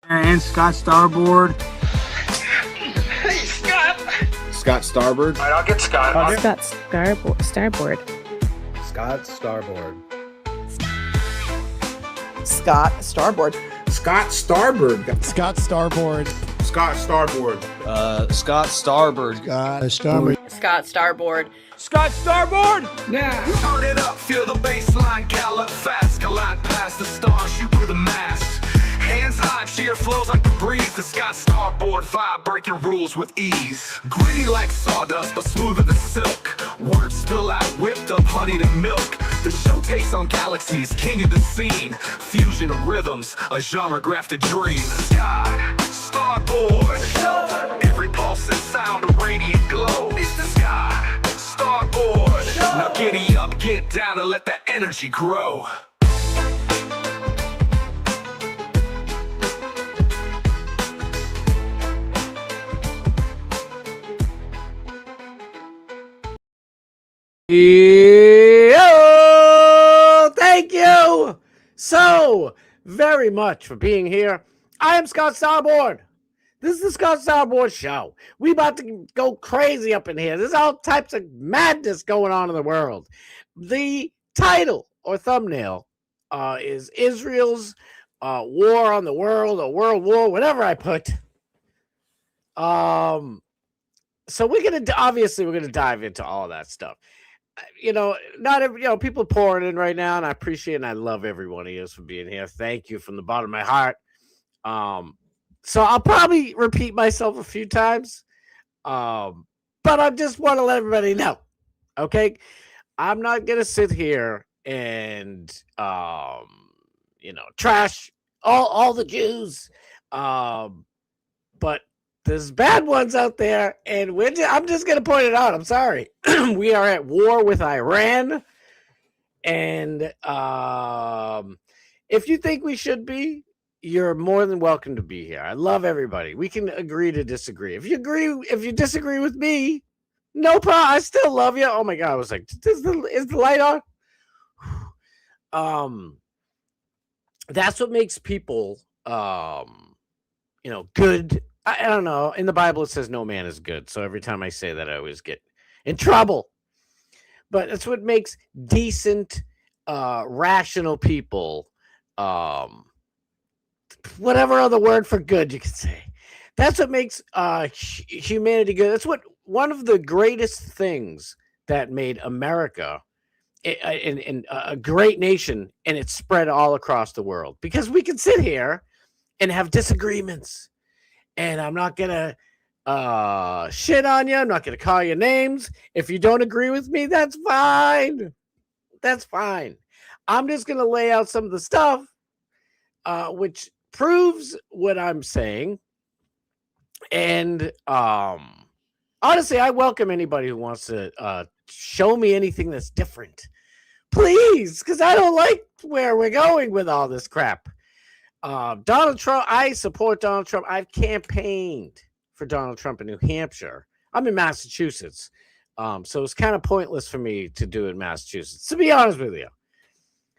And Scott Starboard. Hey, Scott. Scott Starboard. All right, I'll get Scott. Scott Starboard. Scott Starboard. Scott Starboard. Scott Starboard. Scott Starboard. Scott Starboard. Scott Starboard. Scott Starboard. Scott Starboard. Scott Starboard! Now, turn it up, feel the baseline, gallop fast, collide past the stars, shoot through the mass. Hands high, cheer flows like the breeze. The Scott Starboard vibe, breaking rules with ease. Gritty like sawdust, but smoother than silk. Words spill out, whipped up, honeyed and milk. The show takes on galaxies, king of the scene. Fusion of rhythms, a genre-grafted dream. Scott Starboard. Every pulse and sound, a radiant glow. It's the Scott Starboard. Now giddy up, get down, and let that energy grow. Thank you so very much for being here. I am Scott Starboard. This is the Scott Starboard Show. We about to go crazy up in here. There's all types of madness going on in the world. The title or thumbnail is Israel's war on the world or world war, whatever I put. So we're gonna dive into all that stuff. Not every, people pouring in right now, and I appreciate and I love every one of you for being here. Thank you from the bottom of my heart. So I'll probably repeat myself a few times, but I just want to let everybody know, okay? I'm not gonna sit here and trash all the Jews, but there's bad ones out there, and I'm just going to point it out. I'm sorry. We are at war with Iran, and if you think we should be, you're more than welcome to be here. I love everybody. We can agree to disagree. If you disagree with me, no problem. I still love you. Oh my God. I was like, is the light on? That's what makes people, good. I don't know. In the Bible, it says no man is good. So every time I say that, I always get in trouble. But that's what makes decent, rational people, whatever other word for good you can say. That's what makes humanity good. That's what one of the greatest things that made America in a great nation, and it spread all across the world. Because we can sit here and have disagreements. And I'm not going to shit on you. I'm not going to call you names. If you don't agree with me, that's fine. That's fine. I'm just going to lay out some of the stuff which proves what I'm saying. And honestly, I welcome anybody who wants to show me anything that's different. Please, because I don't like where we're going with all this crap. Donald Trump, I support Donald Trump. I've campaigned for Donald Trump in New Hampshire. I'm in Massachusetts. So it's kind of pointless for me to do it in Massachusetts. To be honest with you,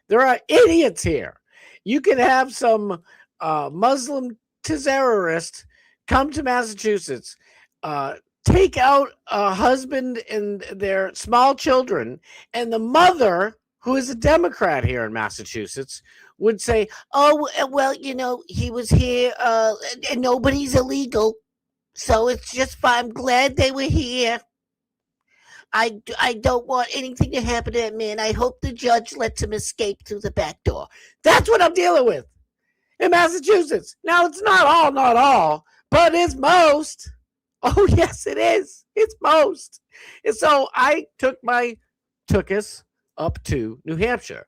there are idiots here. You can have some Muslim terrorist come to Massachusetts, take out a husband and their small children, and the mother, who is a Democrat here in Massachusetts, would say, oh, well, he was here and nobody's illegal. So it's just fine. I'm glad they were here. I don't want anything to happen to that man. I hope the judge lets him escape through the back door. That's what I'm dealing with in Massachusetts. Now, it's not all, but it's most. Oh, yes, it is. It's most. And so I took us up to New Hampshire.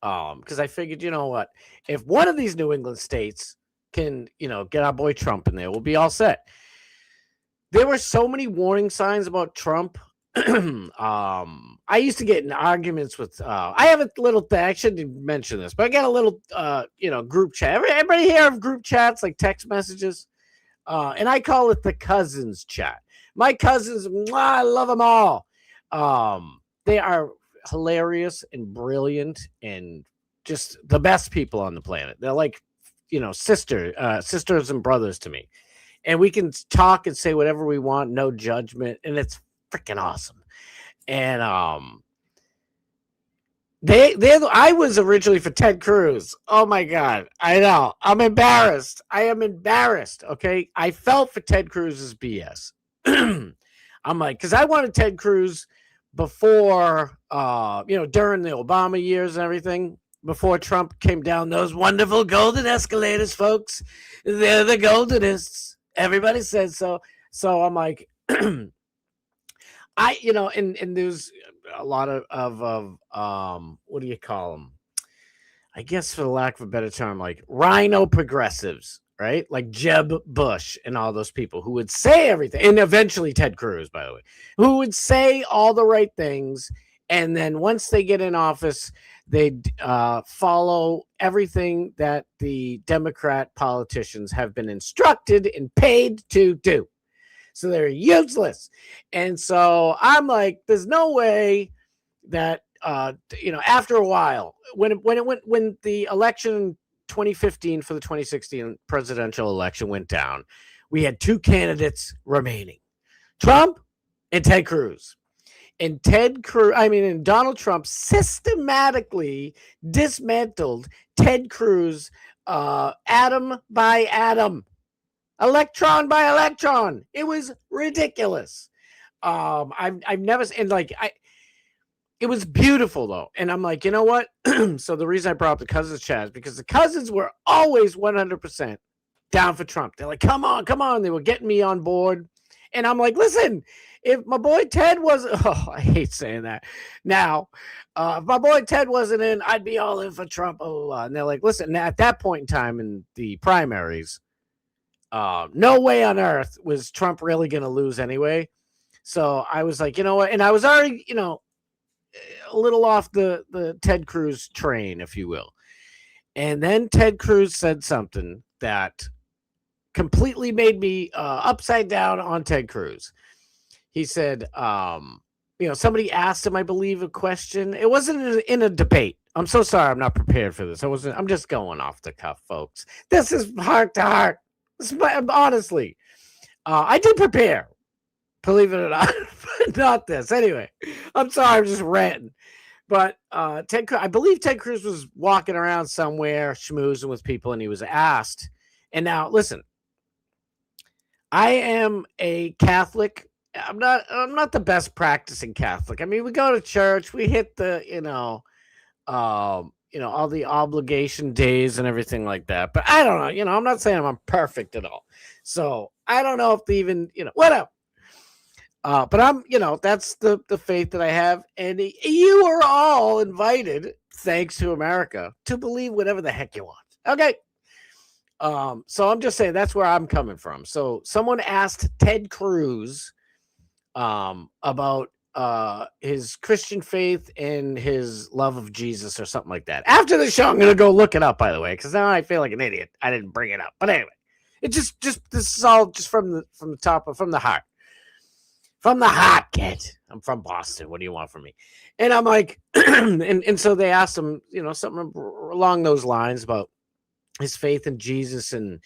Because I figured, you know what, if one of these New England states can, get our boy Trump in there, we'll be all set. There were so many warning signs about Trump. I used to get in arguments with, I have a little thing, I shouldn't mention this, but I got a little, group chat. Everybody hear of group chats, like text messages? And I call it the cousins chat. My cousins, I love them all. They are hilarious and brilliant and just the best people on the planet. They're like sisters and brothers to me, and we can talk and say whatever we want, no judgment, and it's freaking awesome. And I was originally for Ted Cruz. Oh my God. I know. I'm embarrassed. I am embarrassed. Okay. I felt for Ted Cruz's BS. I'm like, because I wanted Ted Cruz before, during the Obama years and everything, before Trump came down those wonderful golden escalators, folks. They're the goldenists. Everybody says so. So I'm like, and there's a lot of what do you call them? I guess, for the lack of a better term, like rhino progressives, right? Like Jeb Bush and all those people who would say everything, and eventually Ted Cruz, by the way, who would say all the right things, and then once they get in office, they'd follow everything that the Democrat politicians have been instructed and paid to do. So they're useless. And so I'm like, there's no way that, after a while, when the election in 2015 for the 2016 presidential election went down, we had two candidates remaining, Trump and Ted Cruz. And Donald Trump systematically dismantled Ted Cruz, atom by atom, electron by electron. It was ridiculous. I've never, and like, it was beautiful though. And I'm like, you know what? So the reason I brought up the Cousins chat is because the Cousins were always 100% down for Trump. They're like, come on. They were getting me on board. And I'm like, listen, if my boy Ted wasn't, I hate saying that now, if my boy Ted wasn't in, I'd be all in for Trump. And they're like, listen, at that point in time in the primaries, no way on earth was Trump really going to lose anyway. So I was like, you know what? And I was already, a little off the Ted Cruz train, if you will. And then Ted Cruz said something that completely made me upside down on Ted Cruz. He said, somebody asked him, I believe, a question. It wasn't in a debate. I'm so sorry. I'm not prepared for this. I'm just going off the cuff, folks. This is heart to heart. Honestly, I did prepare, believe it or not, but not this. Anyway, I'm sorry, I'm just ranting. But I believe Ted Cruz was walking around somewhere, schmoozing with people, and he was asked. And now, listen, I am a Catholic. I'm not the best practicing Catholic. I mean, we go to church, we hit the, all the obligation days and everything like that. But I don't know, I'm not saying I'm perfect at all. So I don't know if they even, whatever. But I'm, that's the faith that I have. And you are all invited, thanks to America, to believe whatever the heck you want. Okay. So I'm just saying that's where I'm coming from. So someone asked Ted Cruz about his Christian faith and his love of Jesus or something like that. After the show, I'm gonna go look it up, by the way, because now I feel like an idiot. I didn't bring it up, but anyway, it just this is all just from the top of from the heart, kid. I'm from Boston. What do you want from me? And I'm like, and so they asked him, something along those lines about his faith in Jesus and,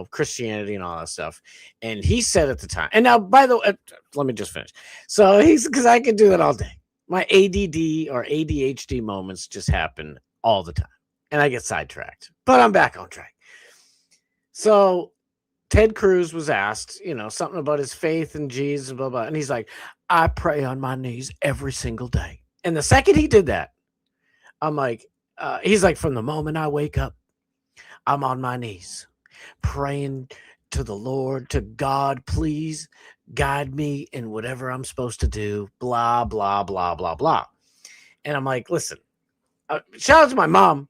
Christianity and all that stuff. And he said at the time, and now, by the way, let me just finish. So because I could do that all day. My ADD or ADHD moments just happen all the time. And I get sidetracked, but I'm back on track. So Ted Cruz was asked, something about his faith in Jesus, blah, blah. And he's like, I pray on my knees every single day. And the second he did that, I'm like, he's like, from the moment I wake up, I'm on my knees praying to the Lord, to God, please guide me in whatever I'm supposed to do, blah, blah, blah, blah, blah. And I'm like, listen, shout out to my mom.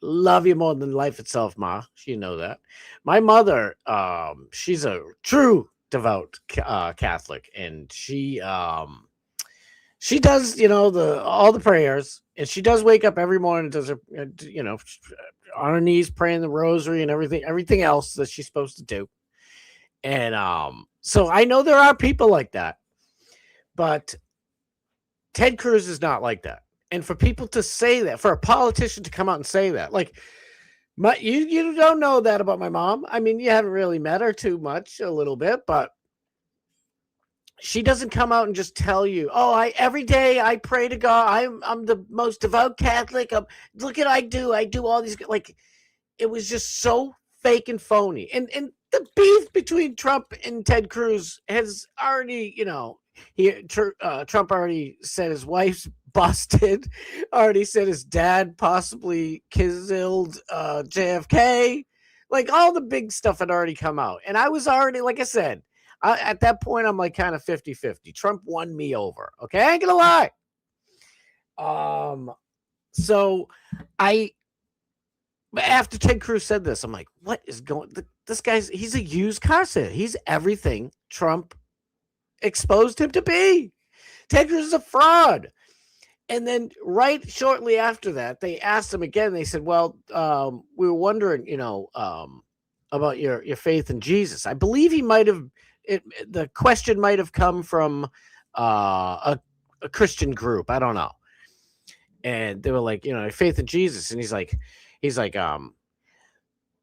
Love you more than life itself, Ma. You know that. My mother, she's a true devout Catholic, and she does, all the prayers, and she does wake up every morning, does her, on her knees praying the rosary and everything else that she's supposed to do. And so I know there are people like that, but Ted Cruz is not like that. And for people to say that, for a politician to come out and say that, like, You don't know that about my mom. I mean, you haven't really met her too much, a little bit, but she doesn't come out and just tell you, "Oh, every day I pray to God. I'm the most devout Catholic. Look at I do all these like." It was just so fake and phony. And the beef between Trump and Ted Cruz has already, Trump already said his wife's busted, already said his dad possibly killed JFK. Like all the big stuff had already come out. And I was already, like I said, at that point, I'm like kind of 50-50. Trump won me over. Okay. I ain't going to lie. So after Ted Cruz said this, I'm like, what is going? This he's a used car salesman. He's everything Trump exposed him to be. Ted Cruz is a fraud. And then right shortly after that, they asked him again. They said, well, we were wondering, about your faith in Jesus. I believe he might have, the question might have come from a Christian group. I don't know. And they were like, faith in Jesus. And he's like,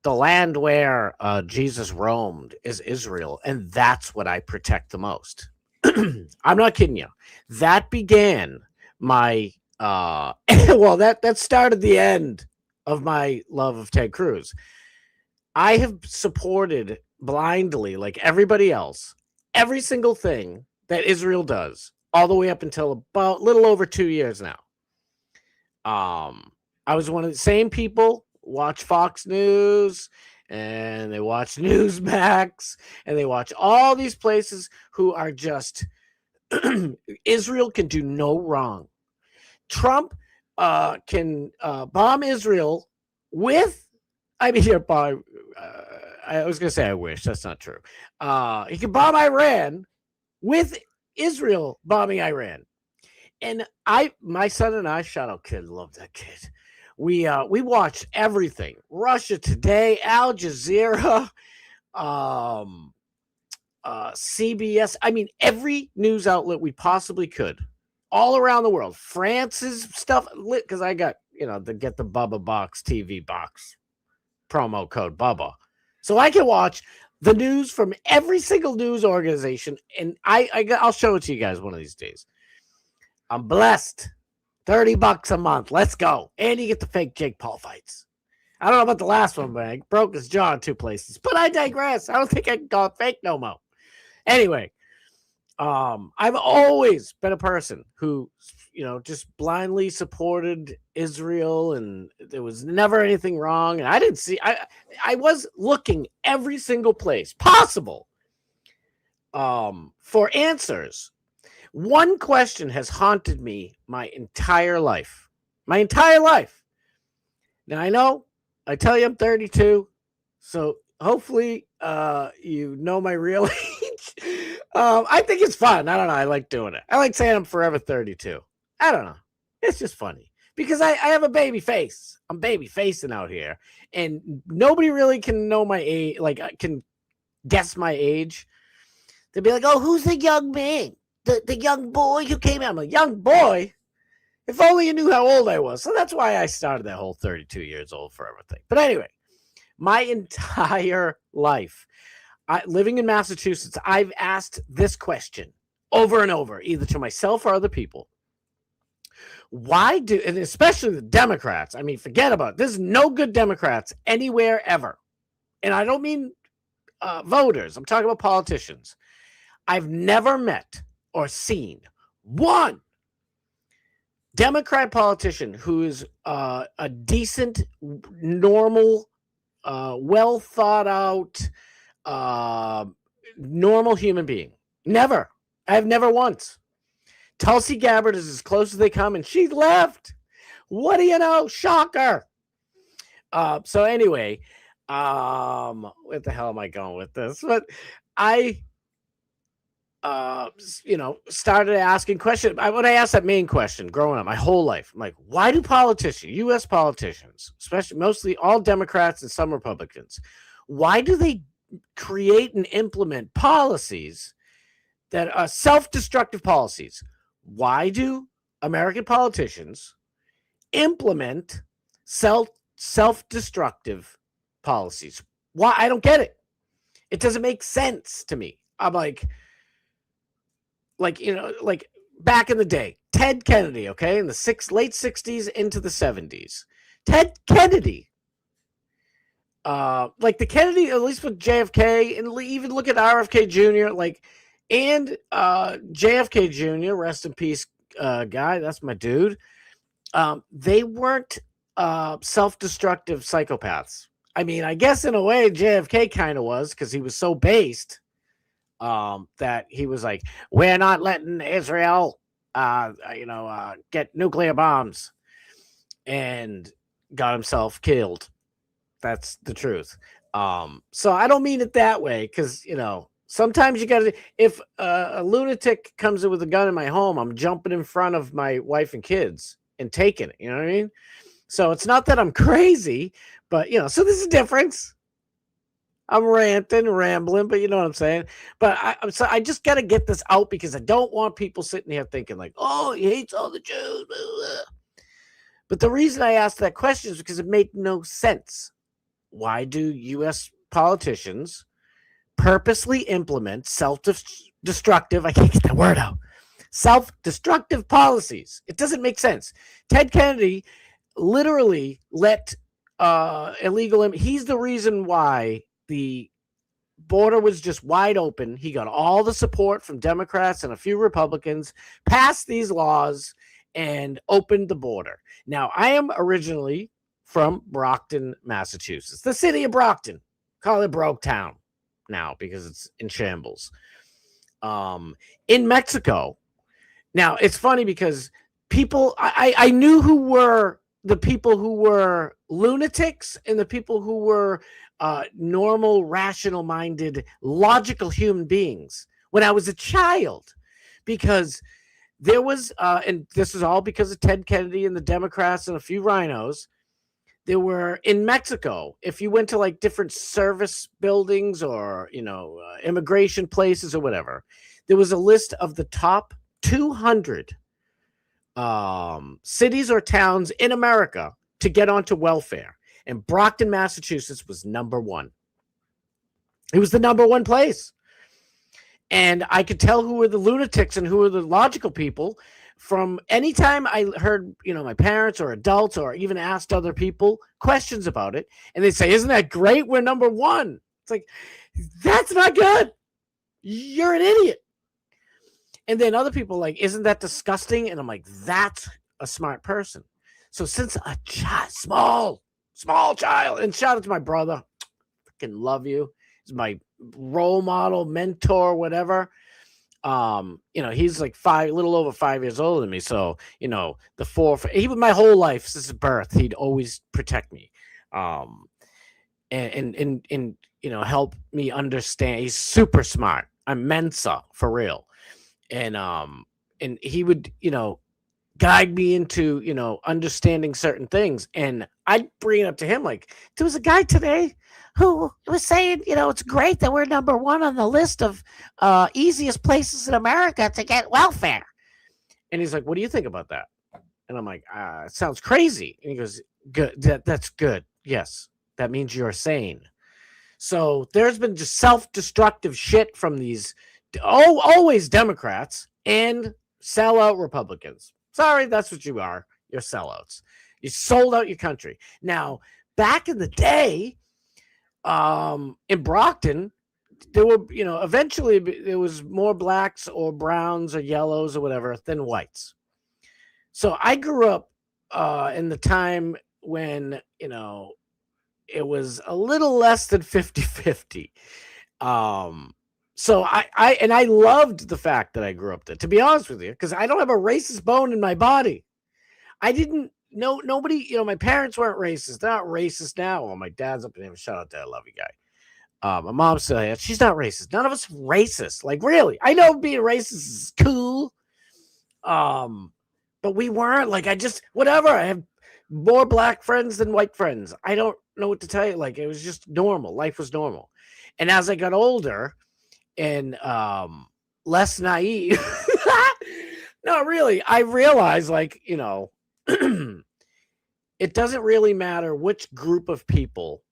the land where Jesus roamed is Israel, and that's what I protect the most. I'm not kidding you. That began my well, that started the end of my love of Ted Cruz. I have supported blindly, like everybody else, every single thing that Israel does, all the way up until about a little over 2 years now. I was one of the same people watch Fox News and they watch Newsmax and they watch all these places who are just Israel can do no wrong. Trump can bomb Israel with, I mean, I was going to say I wish. That's not true. He can bomb Iran with Israel bombing Iran. And my son and I, shout out kid, love that kid. We watch everything. Russia Today, Al Jazeera, CBS. I mean, every news outlet we possibly could, all around the world. France's stuff, because I got, to get the Bubba Box TV box, promo code Bubba. So I can watch the news from every single news organization. And I'll show it to you guys one of these days. I'm blessed. $30 a month. Let's go. And you get the fake Jake Paul fights. I don't know about the last one, but I broke his jaw in 2 places. But I digress. I don't think I can call it fake no more. Anyway, I've always been a person who, just blindly supported Israel, and there was never anything wrong. And I didn't see. I was looking every single place possible for answers. One question has haunted me my entire life. My entire life. Now, I tell you I'm 32, so hopefully you know my real age. I think it's fun. I don't know. I like doing it. I like saying I'm forever 32. I don't know. It's just funny because I have a baby face. I'm baby facing out here, and nobody really can know my age, like can guess my age. They'd be like, oh, who's the young man? The young boy who came out. I'm a young boy. If only you knew how old I was. So that's why I started that whole 32 years old forever thing. But anyway, my entire life, living in Massachusetts, I've asked this question over and over, either to myself or other people. And especially the Democrats, I mean, forget about it. There's no good Democrats anywhere ever. And I don't mean voters. I'm talking about politicians. I've never met or seen one Democrat politician who is a decent, normal, well thought out, normal human being. Never. I've never once. Tulsi Gabbard is as close as they come, and she left. What do you know? Shocker. So anyway, what the hell am I going with this? But I started asking questions. When I asked that main question growing up my whole life, I'm like, why do politicians, U.S. politicians, especially mostly all Democrats and some Republicans, why do they create and implement policies that are self-destructive policies? Why do American politicians implement self-destructive policies. Why? I don't get it. It doesn't make sense to me. I'm like back in the day, Ted Kennedy, okay, in the late 60s into the 70s. Ted Kennedy, like the Kennedy, at least with JFK, and even look at RFK Jr., and JFK Jr., rest in peace, guy, that's my dude. They weren't self-destructive psychopaths. I mean, I guess in a way JFK kind of was, because he was so based that he was like, we're not letting Israel get nuclear bombs, and got himself killed. That's the truth. So I don't mean it that way, because sometimes you gotta, if a lunatic comes in with a gun in my home, I'm jumping in front of my wife and kids and taking it. You know what I mean? So it's not that I'm crazy, but so there's a difference. I'm ranting, rambling, but you know what I'm saying? But I just got to get this out, because I don't want people sitting here thinking like, oh, he hates all the Jews. Blah, blah. But the reason I asked that question is because it made no sense. Why do U.S. politicians purposely implement self-destructive, I can't get that word out, self-destructive policies? It doesn't make sense. Ted Kennedy literally let illegal, he's the reason why the border was just wide open. He got all the support from Democrats and a few Republicans, passed these laws, and opened the border. Now, I am originally from Brockton, Massachusetts, the city of Brockton. Call it Broketown now because it's in shambles. In Mexico. Now, it's funny because people, I knew who were the people who were lunatics and the people who were normal, rational-minded, logical human beings when I was a child, because there was, and this is all because of Ted Kennedy and the Democrats and a few rhinos. There were in Mexico, if you went to different service buildings or immigration places or whatever, there was a list of the top 200 cities or towns in America to get onto welfare. And Brockton, Massachusetts was number one. It was the number one place. And I could tell who were the lunatics and who were the logical people from any time I heard, my parents or adults or even asked other people questions about it. And they say, isn't that great? We're number one. It's like, that's not good. You're an idiot. And then other people like, isn't that disgusting? And I'm like, that's a smart person. So since a small child, and shout out to my brother, freaking love you. He's my role model, mentor, whatever. He's like little over 5 years older than me. So, even my whole life since birth, he'd always protect me. And help me understand. He's super smart. I'm Mensa for real. And he would, guide me into, understanding certain things. And I'd bring it up to him. Like, there was a guy today who was saying, it's great that we're number one on the list of easiest places in America to get welfare. And he's like, what do you think about that? And I'm like, it sounds crazy. And he goes, good. That's good. Yes. That means you're sane. So there's been just self-destructive shit from these always Democrats and sellout Republicans. Sorry, that's what you are. You're sellouts. You sold out your country. Now, back in the day, in Brockton, there were, eventually there was more blacks or browns or yellows or whatever than whites. So I grew up in the time when, it was a little less than 50-50. So I loved the fact that I grew up there, to be honest with you, because I don't have a racist bone in my body. I didn't know, nobody, my parents weren't racist. They're not racist now. Well, my dad's up in him. Shout out to that lovely guy. My mom said, she's not racist. None of us racist. Like, really? I know being racist is cool. But we weren't. Like, whatever. I have more black friends than white friends. I don't know what to tell you. Like, it was just normal. Life was normal. And as I got older and less naive, no, really, I realized, like, it doesn't really matter which group of people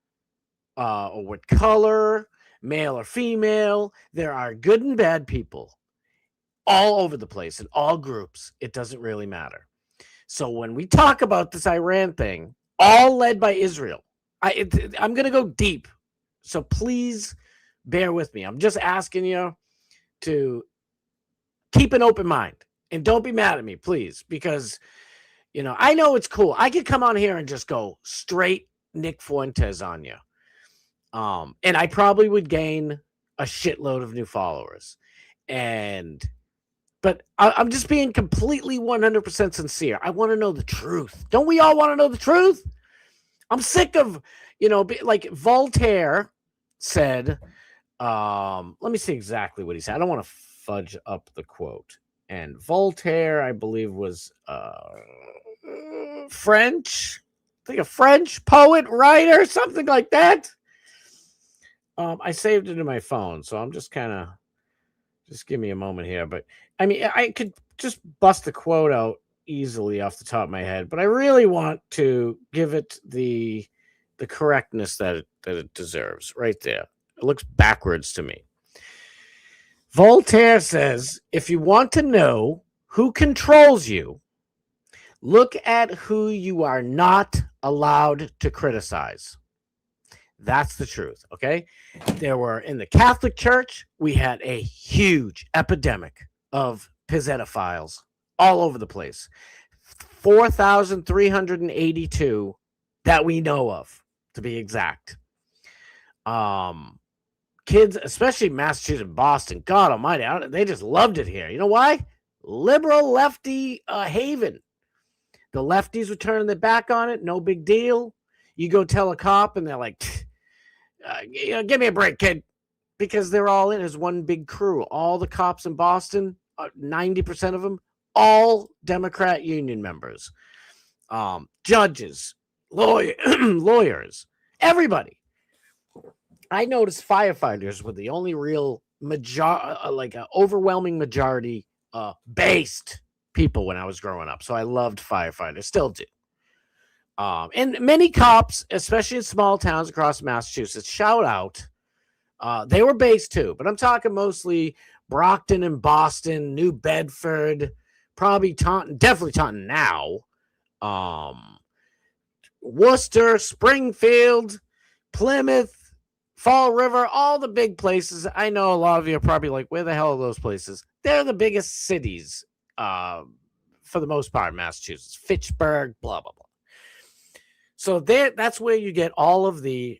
or what color, male or female. There are good and bad people all over the place in all groups. It doesn't really matter. So when we talk about this Iran thing, all led by Israel, I'm going to go deep. So please bear with me. I'm just asking you to keep an open mind and don't be mad at me, please, because, I know it's cool. I could come on here and just go straight Nick Fuentes on you. And I probably would gain a shitload of new followers. But I'm just being completely 100% sincere. I want to know the truth. Don't we all want to know the truth? I'm sick of, like Voltaire said, let me see exactly what he said. I don't want to fudge up the quote. And Voltaire, I believe, was French. I think a French poet, writer, something like that. I saved it in my phone, so I'm just give me a moment here. But I mean, I could just bust the quote out easily off the top of my head, but I really want to give it the correctness that it deserves right there. It looks backwards to me. Voltaire says, if you want to know who controls you, look at who you are not allowed to criticize. That's the truth, okay? In the Catholic Church, we had a huge epidemic of pizzetophiles all over the place. 4,382 that we know of, to be exact. Kids, especially Massachusetts, Boston, God almighty, they just loved it here. You know why? Liberal lefty haven. The lefties were turning their back on it. No big deal. You go tell a cop and they're like, give me a break, kid. Because they're all in as one big crew. All the cops in Boston, 90% of them, all Democrat union members. Judges, lawyers, everybody. I noticed firefighters were the only real overwhelming majority based people when I was growing up. So I loved firefighters, still do. And many cops, especially in small towns across Massachusetts, shout out. They were based too, but I'm talking mostly Brockton and Boston, New Bedford, probably Taunton, definitely Taunton now. Worcester, Springfield, Plymouth, Fall River, all the big places. I know a lot of you are probably like, where the hell are those places? They're the biggest cities for the most part in Massachusetts. Fitchburg, blah, blah, blah. So that's where you get all of the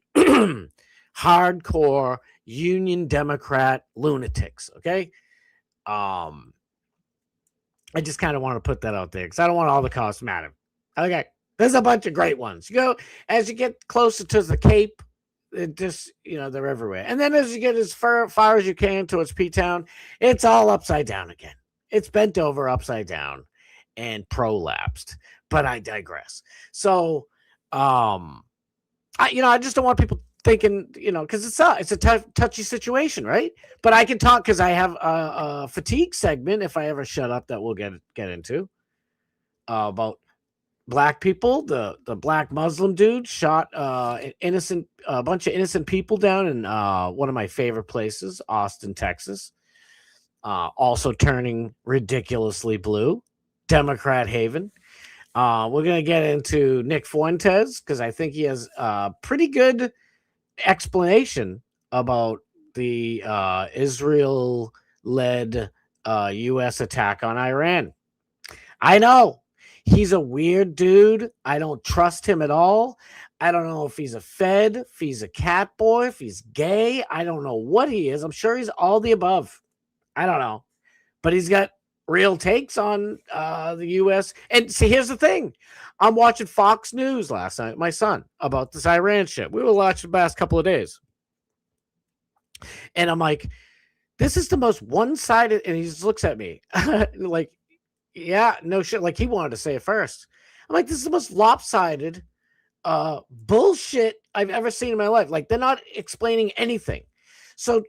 hardcore Union Democrat lunatics, okay? I just kind of want to put that out there because I don't want all the cops mad at me. Okay, there's a bunch of great ones. You go, as you get closer to the Cape, it just, they're everywhere. And then as you get as far as you can towards P-Town, it's all upside down again. It's bent over upside down and prolapsed. But I digress. So, I just don't want people thinking, because it's a touchy situation, right? But I can talk because I have a fatigue segment if I ever shut up that we'll get into about black people. The black Muslim dude shot a bunch of innocent people down in one of my favorite places, Austin, Texas. Also turning ridiculously blue, Democrat haven. We're going to get into Nick Fuentes because I think he has a pretty good explanation about the Israel-led U.S. attack on Iran. I know he's a weird dude. I don't trust him at all. I don't know if he's a Fed, if he's a cat boy, if he's gay. I don't know what he is. I'm sure he's all the above. I don't know. But he's got real takes on the U.S. And see, here's the thing. I'm watching Fox News last night, my son, about this Iran shit. We were watching the past couple of days. And I'm like, this is the most one-sided, and he just looks at me like, yeah, no shit. Like he wanted to say it first. I'm like, this is the most lopsided bullshit I've ever seen in my life. Like they're not explaining anything. So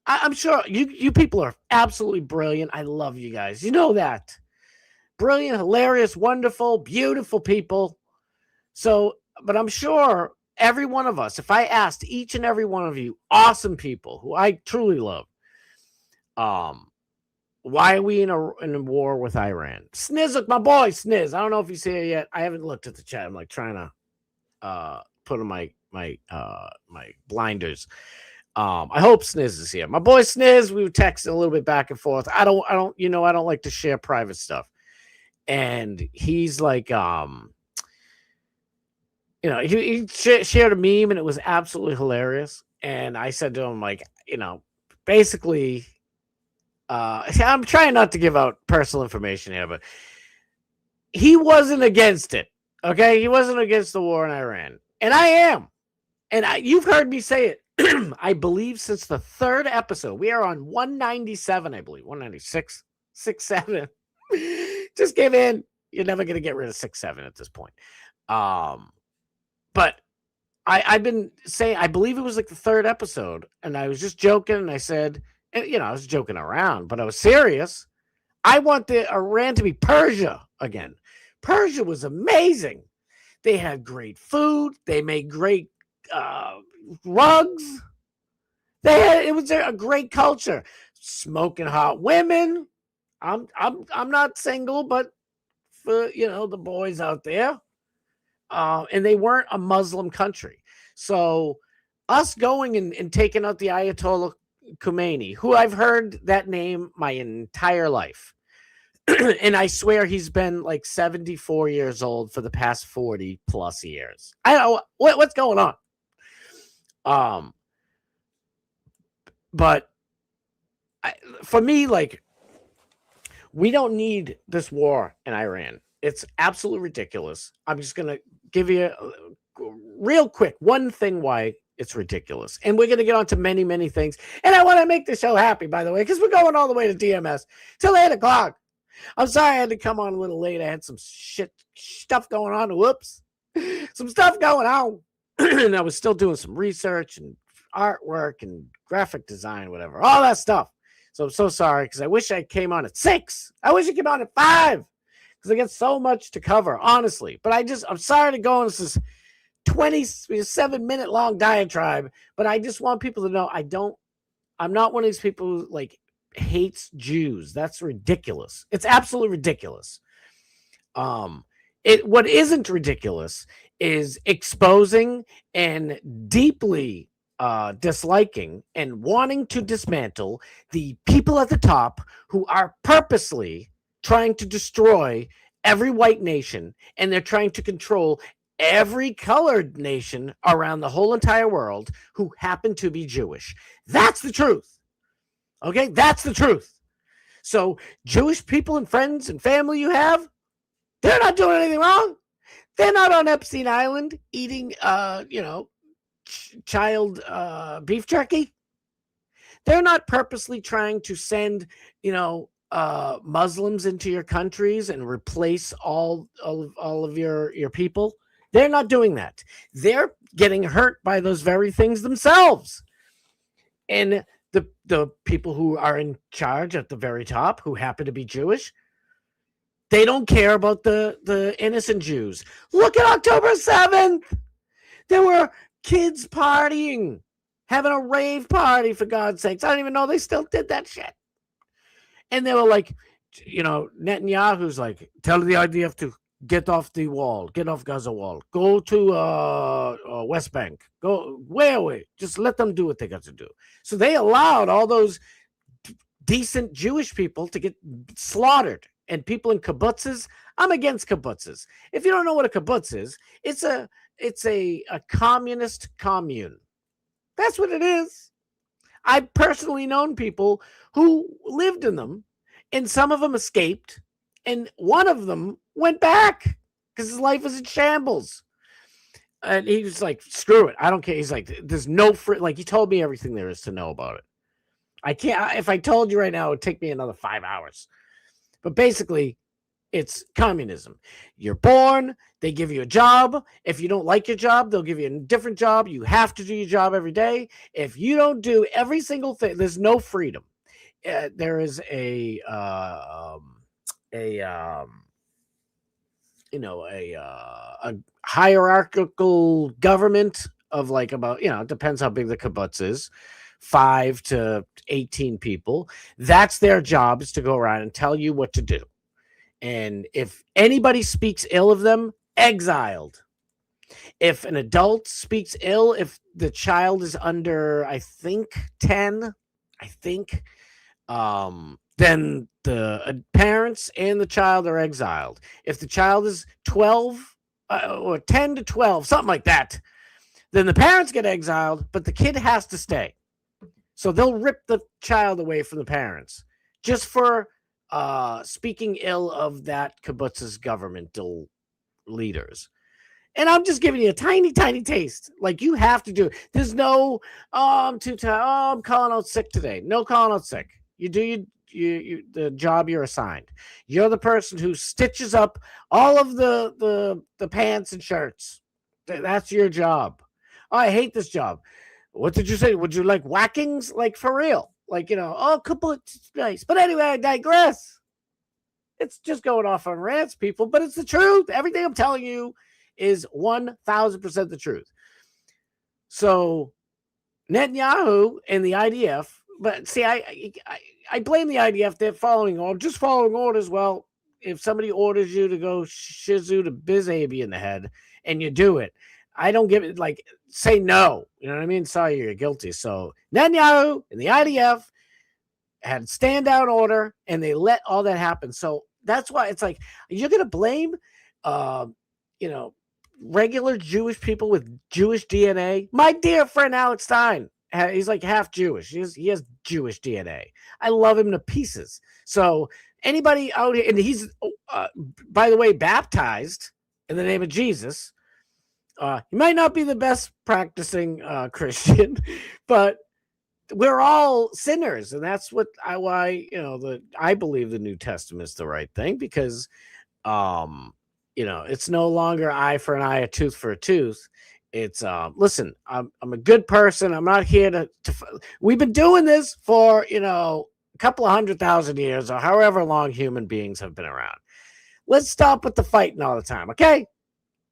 I'm sure you people are absolutely brilliant. I love you guys. You know that. Brilliant, hilarious, wonderful, beautiful people. So, but I'm sure every one of us, if I asked each and every one of you, awesome people who I truly love, why are we in a war with Iran? Sniz, look, my boy Sniz. I don't know if he's here yet. I haven't looked at the chat. I'm like trying to put on my blinders. I hope Sniz is here. My boy Sniz, we were texting a little bit back and forth. I don't, I don't like to share private stuff. And he's like, he shared a meme and it was absolutely hilarious. And I said to him, like, basically, I'm trying not to give out personal information here, but he wasn't against it. Okay. He wasn't against the war in Iran. And I am. And you've heard me say it. I believe since the third episode. We are on 197, I believe. 196, 67. Just give in. You're never going to get rid of 6-7 at this point. But I've been saying, I believe it was like the third episode, and I was just joking, and I said, I was joking around, but I was serious. I want the Iran to be Persia again. Persia was amazing. They had great food. They made great rugs. It was a great culture. Smoking hot women. I'm not single, but for the boys out there, and they weren't a Muslim country. So us going and taking out the Ayatollah Khomeini, who I've heard that name my entire life, and I swear he's been like 74 years old for the past 40 plus years. I don't know what's going on. But for me, like, we don't need this war in Iran. It's absolutely ridiculous. I'm just going to give you real quick one thing why it's ridiculous. And we're going to get on to many, many things. And I want to make the show happy, by the way, because we're going all the way to DMS till 8 o'clock. I'm sorry I had to come on a little late. I had some stuff going on. Whoops. Some stuff going on. And I was still doing some research and artwork and graphic design, whatever, all that stuff. So I'm so sorry, because I wish I came on at 6. I wish I came on at 5, because I get so much to cover, honestly. But I'm sorry to go on this 27-minute long diatribe, but I just want people to know I'm not one of these people who like hates Jews. That's ridiculous. It's absolutely ridiculous. What isn't ridiculous is exposing and deeply disliking and wanting to dismantle the people at the top who are purposely trying to destroy every white nation, and they're trying to control every colored nation around the whole entire world who happen to be Jewish. That's the truth. Okay, that's the truth. So Jewish people and friends and family you have, they're not doing anything wrong. They're not on Epstein Island eating child beef jerky. They're not purposely trying to send Muslims into your countries and replace all of your people. They're not doing that. They're getting hurt by those very things themselves. And the people who are in charge at the very top, who happen to be Jewish, they don't care about the innocent Jews. Look at October 7th. There were kids partying, having a rave party, for God's sakes. I don't even know they still did that shit. And they were like, Netanyahu's like, tell the IDF to get off the wall, get off Gaza wall, go to West Bank, go where, just let them do what they got to do. So they allowed all those decent Jewish people to get slaughtered, and people in kibbutzes. I'm against kibbutzes. If you don't know what a kibbutz is, it's a communist commune. That's what it is. I've personally known people who lived in them, and some of them escaped, and one of them went back because his life was in shambles. And he was like, screw it, I don't care. He's like, there's no like, he told me everything there is to know about it. I can't, if I told you right now, it would take me another 5 hours. But basically, it's communism. You're born, they give you a job. If you don't like your job, they'll give you a different job. You have to do your job every day. If you don't do every single thing, there's no freedom. There is a a hierarchical government of like about, it depends how big the kibbutz is, 5 to 18 people. That's their job, is to go around and tell you what to do. And if anybody speaks ill of them, exiled. If an adult speaks ill, if the child is under, I think 10, then the parents and the child are exiled. If the child is 12 or 10 to 12, something like that, then the parents get exiled, but the kid has to stay. So they'll rip the child away from the parents just for speaking ill of that kibbutz's governmental leaders. And I'm just giving you a tiny, tiny taste. Like, you have to do it. There's no, I'm too tired. Oh, I'm calling out sick today. No calling out sick. You do the job you're assigned. You're the person who stitches up all of the pants and shirts. That's your job. Oh, I hate this job. What did you say? Would you like whackings? Like, for real? Like, oh, couple of nice. But anyway, I digress. It's just going off on rants, people, but it's the truth. Everything I'm telling you is 1,000% the truth. So Netanyahu and the IDF, but see, I blame the IDF. They're just following orders. Well, if somebody orders you to go shizu to Bizaby in the head and you do it, I don't give it, like, say no. You know what I mean? Sorry, you're guilty. So Netanyahu and the IDF had standout order, and they let all that happen. So that's why it's like, you're going to blame, regular Jewish people with Jewish DNA. My dear friend Alex Stein, he's like half Jewish. He has Jewish DNA. I love him to pieces. So anybody out here, and he's, by the way, baptized in the name of Jesus. He might not be the best practicing Christian, but we're all sinners, and that's why I believe the New Testament is the right thing, because it's no longer eye for an eye, a tooth for a tooth. It's listen, I'm a good person. I'm not here to we've been doing this for a couple of 100,000 years, or however long human beings have been around. Let's stop with the fighting all the time, okay?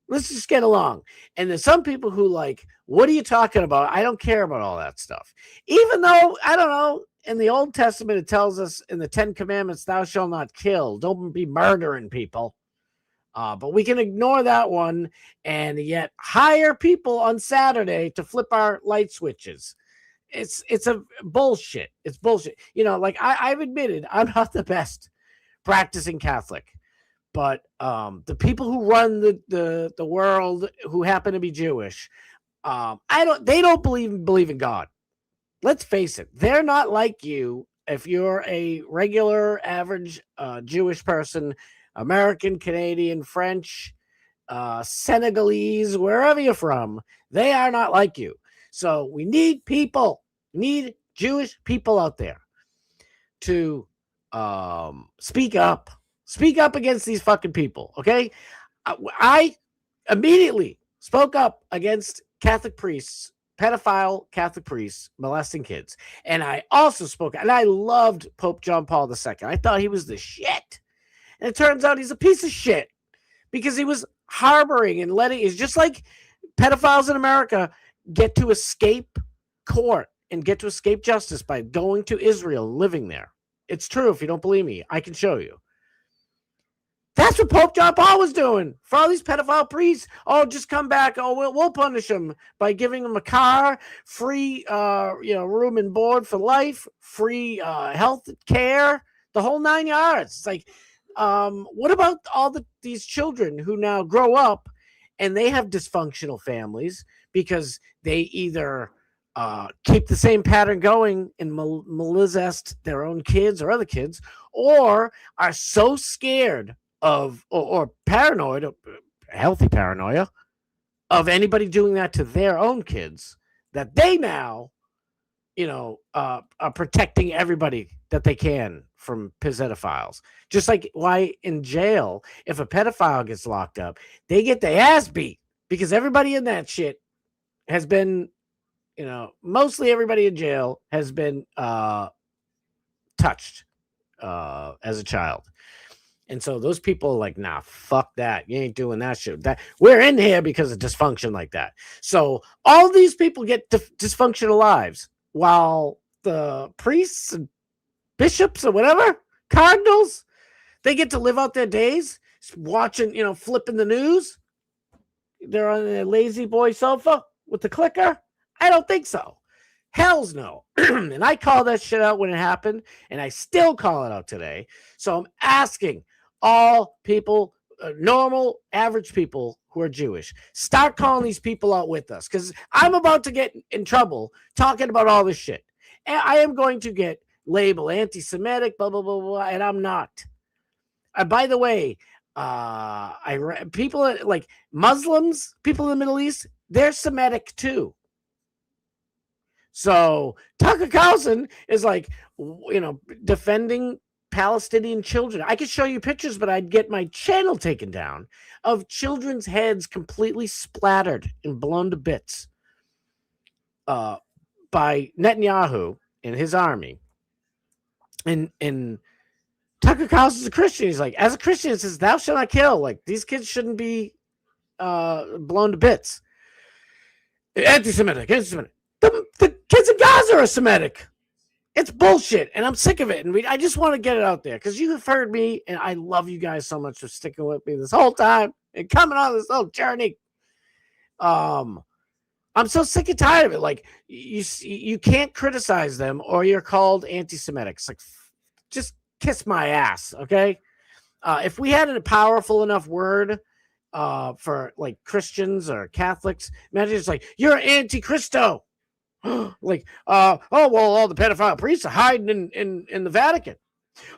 Let's just get along. And there's some people who like, what are you talking about? I don't care about all that stuff. Even though, I don't know, in the Old Testament, it tells us in the 10 Commandments, thou shalt not kill. Don't be murdering people. But we can ignore that one and yet hire people on Saturday to flip our light switches. It's a bullshit. It's bullshit. Like I've admitted I'm not the best practicing Catholic. But the people who run the world, who happen to be Jewish, they don't believe in God. Let's face it, they're not like you. If you're a regular, average Jewish person, American, Canadian, French, Senegalese, wherever you're from, they are not like you. So we need Jewish people out there to speak up. Speak up against these fucking people, okay? I immediately spoke up against Catholic priests, pedophile Catholic priests molesting kids. And I also and I loved Pope John Paul II. I thought he was the shit. And it turns out he's a piece of shit, because he was harboring and it's just like pedophiles in America get to escape court and get to escape justice by going to Israel, living there. It's true. If you don't believe me, I can show you. That's what Pope John Paul was doing for all these pedophile priests. Oh, just come back. Oh, we'll punish them by giving them a car, free, room and board for life, free health care, the whole 9 yards. It's like, what about all these children who now grow up and they have dysfunctional families because they either keep the same pattern going and molest their own kids or other kids, or are so scared of or paranoid, healthy paranoia of anybody doing that to their own kids, that they now are protecting everybody that they can from pedophiles. Just like why in jail, if a pedophile gets locked up, they get their ass beat, because everybody in that shit has been, mostly everybody in jail has been touched as a child. And so those people are like, nah, fuck that. You ain't doing that shit. That we're in here because of dysfunction like that. So all these people get dysfunctional lives while the priests and bishops or whatever, cardinals, they get to live out their days watching, flipping the news. They're on their lazy boy sofa with the clicker. I don't think so. Hell's no. And I called that shit out when it happened, and I still call it out today. So I'm asking all people, normal, average people who are Jewish, start calling these people out with us, because I'm about to get in trouble talking about all this shit. And I am going to get labeled anti-Semitic, blah, blah, blah, blah, and I'm not. By the way, people like Muslims, people in the Middle East, they're Semitic too. So Tucker Carlson is like, defending Palestinian children. I could show you pictures, but I'd get my channel taken down of children's heads completely splattered and blown to bits by Netanyahu and his army. And Tucker Carlson's a Christian. He's like, as a Christian, it says, thou shalt not kill. Like, these kids shouldn't be blown to bits. Anti-Semitic. The kids in Gaza are Semitic. It's bullshit, and I'm sick of it. And I just want to get it out there because you have heard me, and I love you guys so much for sticking with me this whole time and coming on this little journey. I'm so sick and tired of it. Like, you can't criticize them, or you're called anti-Semitic. It's like, just kiss my ass, okay? If we had a powerful enough word for like Christians or Catholics, imagine it's like, you're anti-Christo. Like, well, all the pedophile priests are hiding in the Vatican.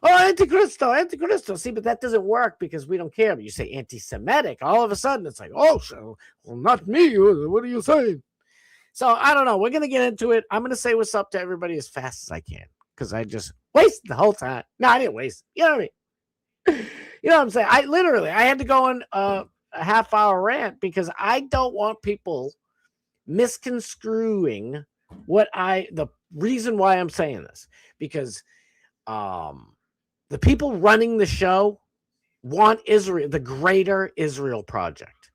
Oh, anti-Christo. See, but that doesn't work because we don't care. But you say anti-Semitic, all of a sudden it's like, well, not me. What are you saying? So I don't know. We're going to get into it. I'm going to say what's up to everybody as fast as I can because I just wasted the whole time. No, I didn't waste it. You know what I mean? You know what I'm saying? I had to go on a half-hour rant because I don't want people misconstruing the reason why I'm saying this, because the people running the show want Israel, the Greater Israel Project.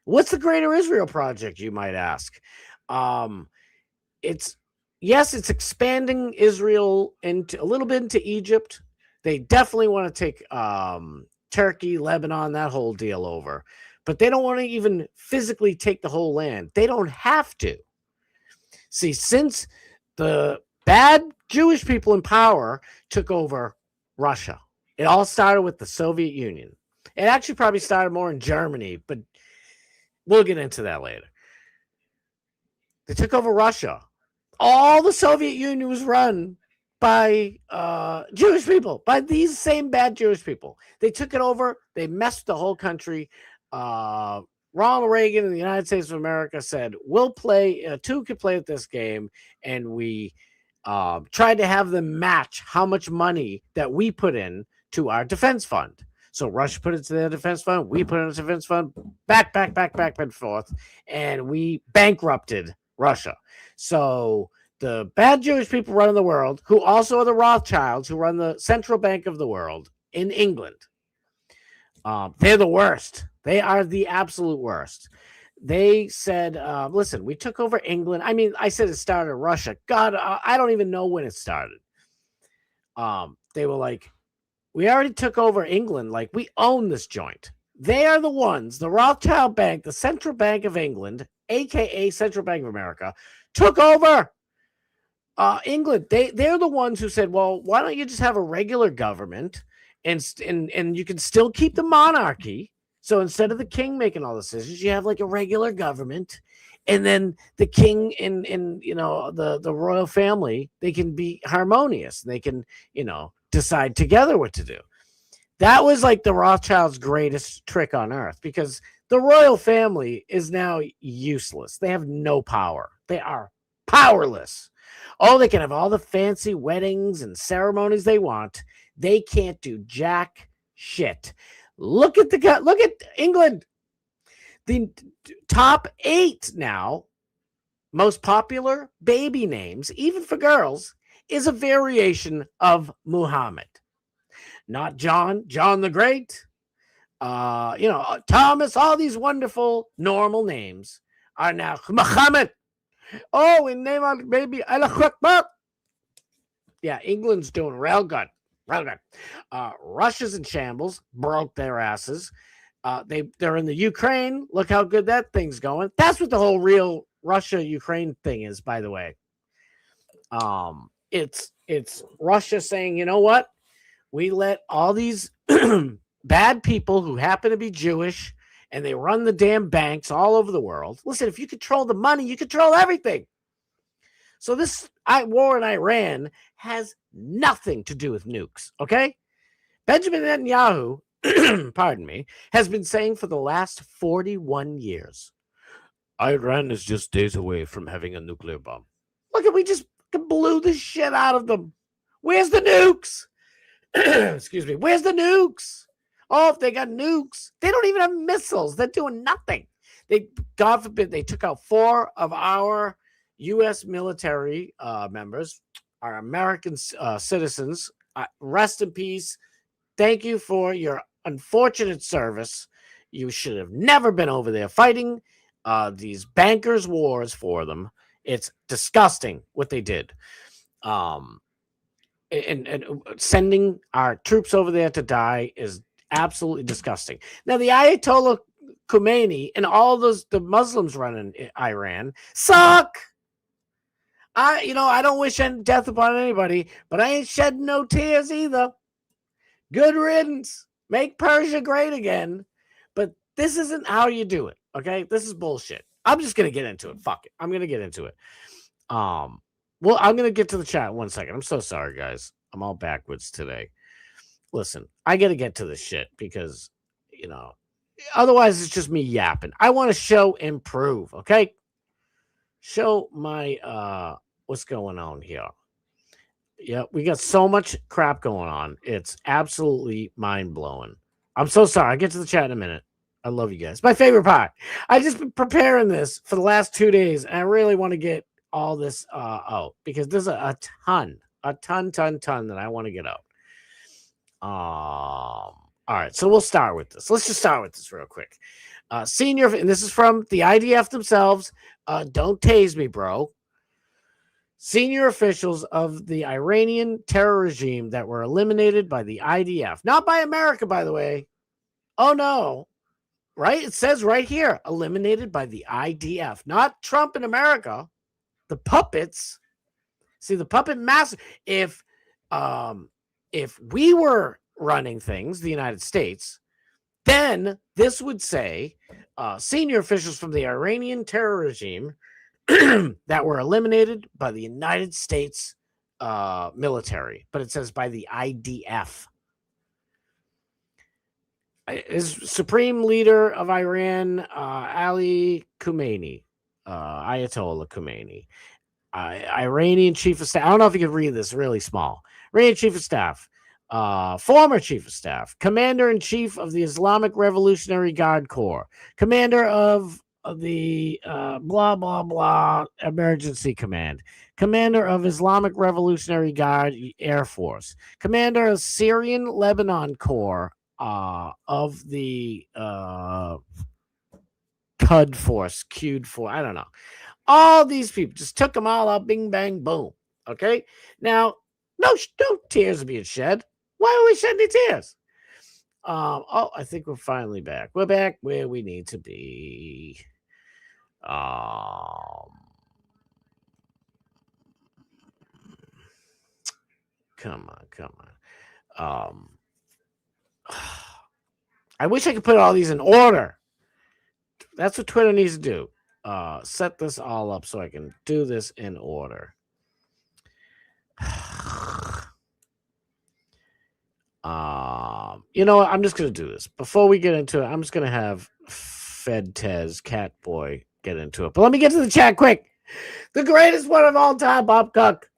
What's the Greater Israel Project, you might ask? It's expanding Israel into a little bit into Egypt. They definitely want to take Turkey, Lebanon, that whole deal over. But they don't want to even physically take the whole land. They don't have to. See, since the bad Jewish people in power took over Russia, it all started with the Soviet Union. It actually probably started more in Germany, but we'll get into that later. They took over Russia. All the Soviet Union was run by Jewish people, by these same bad Jewish people. They took it over. They messed the whole country. Ronald Reagan and the United States of America said, we'll play, two could play at this game. And we tried to have them match how much money that we put in to our defense fund. So Russia put it to their defense fund. We put it in a defense fund, back and forth. And we bankrupted Russia. So the bad Jewish people running the world, who also are the Rothschilds, who run the central bank of the world in England, they're the worst. They are the absolute worst. They said, listen, we took over England. I mean, I said it started in Russia. God, I don't even know when it started. They were like, we already took over England. Like, we own this joint. They are the ones, the Rothschild Bank, the Central Bank of England, a.k.a. Central Bank of America, took over England. They're the ones who said, well, why don't you just have a regular government and you can still keep the monarchy. So instead of the king making all the decisions, you have like a regular government, and then the king and the royal family, they can be harmonious. They can, decide together what to do. That was like the Rothschilds' greatest trick on earth, because the royal family is now useless. They have no power. They are powerless. Oh, they can have all the fancy weddings and ceremonies they want. They can't do jack shit. Look at England. The top 8 now, most popular baby names, even for girls, is a variation of Muhammad. not John the Great, Thomas, all these wonderful normal names are now Muhammad. Oh, we name our baby Allah Akbar. Yeah, England's doing real good. Real good. Russia's in shambles, broke their asses. They're in the Ukraine. Look how good that thing's going. That's what the whole real Russia-Ukraine thing is, by the way. It's Russia saying, you know what? We let all these bad people who happen to be Jewish and they run the damn banks all over the world. Listen, if you control the money, you control everything. So this war in Iran has nothing to do with nukes, okay? Benjamin Netanyahu, pardon me, has been saying for the last 41 years, Iran is just days away from having a nuclear bomb. Look, we just blew the shit out of them. Where's the nukes? Excuse me. Where's the nukes? Oh, if they got nukes, they don't even have missiles. They're doing nothing. God forbid, they took out 4 of our U.S. military members, our American citizens. Rest in peace. Thank you for your unfortunate service. You should have never been over there fighting these bankers' wars for them. It's disgusting what they did. And sending our troops over there to die is absolutely disgusting. Now, the Ayatollah Khomeini and all the Muslims running Iran suck. I don't wish death upon anybody, but I ain't shedding no tears either. Good riddance. Make Persia great again. But this isn't how you do it, okay? This is bullshit. I'm just going to get into it. Fuck it. I'm going to get into it. Well, I'm going to get to the chat in 1 second. I'm so sorry, guys. I'm all backwards today. Listen, I got to get to this shit because, otherwise it's just me yapping. I want to show improve, okay? Show my, what's going on here. Yeah, we got so much crap going on. It's absolutely mind-blowing. I'm so sorry. I'll get to the chat in a minute. I love you guys. My favorite part. I just been preparing this for the last 2 days, and I really want to get all this out because there's a ton that I want to get out. All right, so we'll start with this. Let's just start with this real quick. Senior, and this is from the IDF themselves. Don't tase me, bro. Senior officials of the Iranian terror regime that were eliminated by the IDF, not by America, by the way. Oh no. Right? It says right here, eliminated by the IDF, not Trump in America. The puppets. See, the puppet master. If we were running things, the United States, then this would say senior officials from the Iranian terror regime that were eliminated by the United States military. But it says by the IDF. Is Supreme Leader of Iran, Ali Khomeini, Ayatollah Khomeini, Iranian Chief of Staff. I don't know if you can read this, really small. Iranian Chief of Staff, former Chief of Staff, Commander-in-Chief of the Islamic Revolutionary Guard Corps, Commander of the blah, blah, blah, Emergency Command, Commander of Islamic Revolutionary Guard Air Force, Commander of Syrian Lebanon Corps, of the Qud Force, I don't know. All these people just took them all out, bing, bang, boom. Okay? Now, no tears are being shed. Why are we shedding tears? I think we're finally back. We're back where we need to be. Come on. I wish I could put all these in order. That's what Twitter needs to do. Set this all up so I can do this in order. You know what? I'm just going to do this. Before we get into it, I'm just going to have Fedtez, Catboy, get into it. But let me get to the chat quick. The greatest one of all time, Bob Cook.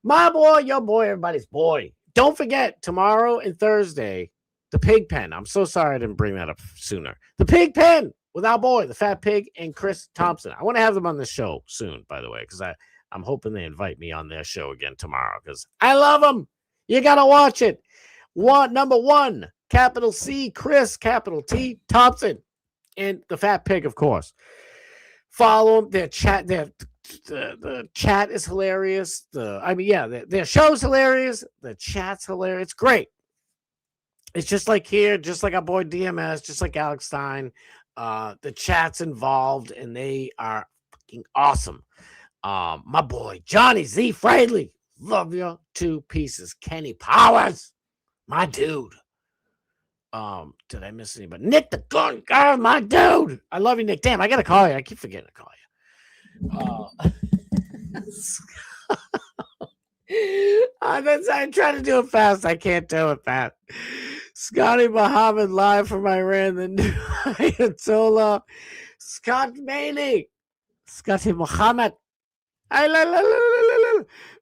My boy, your boy, everybody's boy. Don't forget, tomorrow and Thursday, the Pig Pen. I'm so sorry I didn't bring that up sooner. The Pig Pen with our boy, the Fat Pig, and Chris Thompson. I want to have them on the show soon, by the way, because I'm hoping they invite me on their show again tomorrow because I love them. You got to watch it. Number one, capital C, Chris, capital T, Thompson, and the fat pig, of course. Follow them. Their chat, the chat is hilarious. Their show's hilarious. The chat's hilarious. It's great. It's just like here, just like our boy DMS, just like Alex Stein. The chat's involved, and they are fucking awesome. My boy Johnny Z. Fradley, love you. 2 pieces. Kenny Powers, my dude. Did I miss anybody? Nick the Gun Guy, my dude. I love you, Nick. Damn, I gotta call you. I keep forgetting to call you. I'm trying to do it fast. I can't do it fast. Scotty Muhammad live from Iran, the new Ayatollah. Scott Maney. Scotty Muhammad.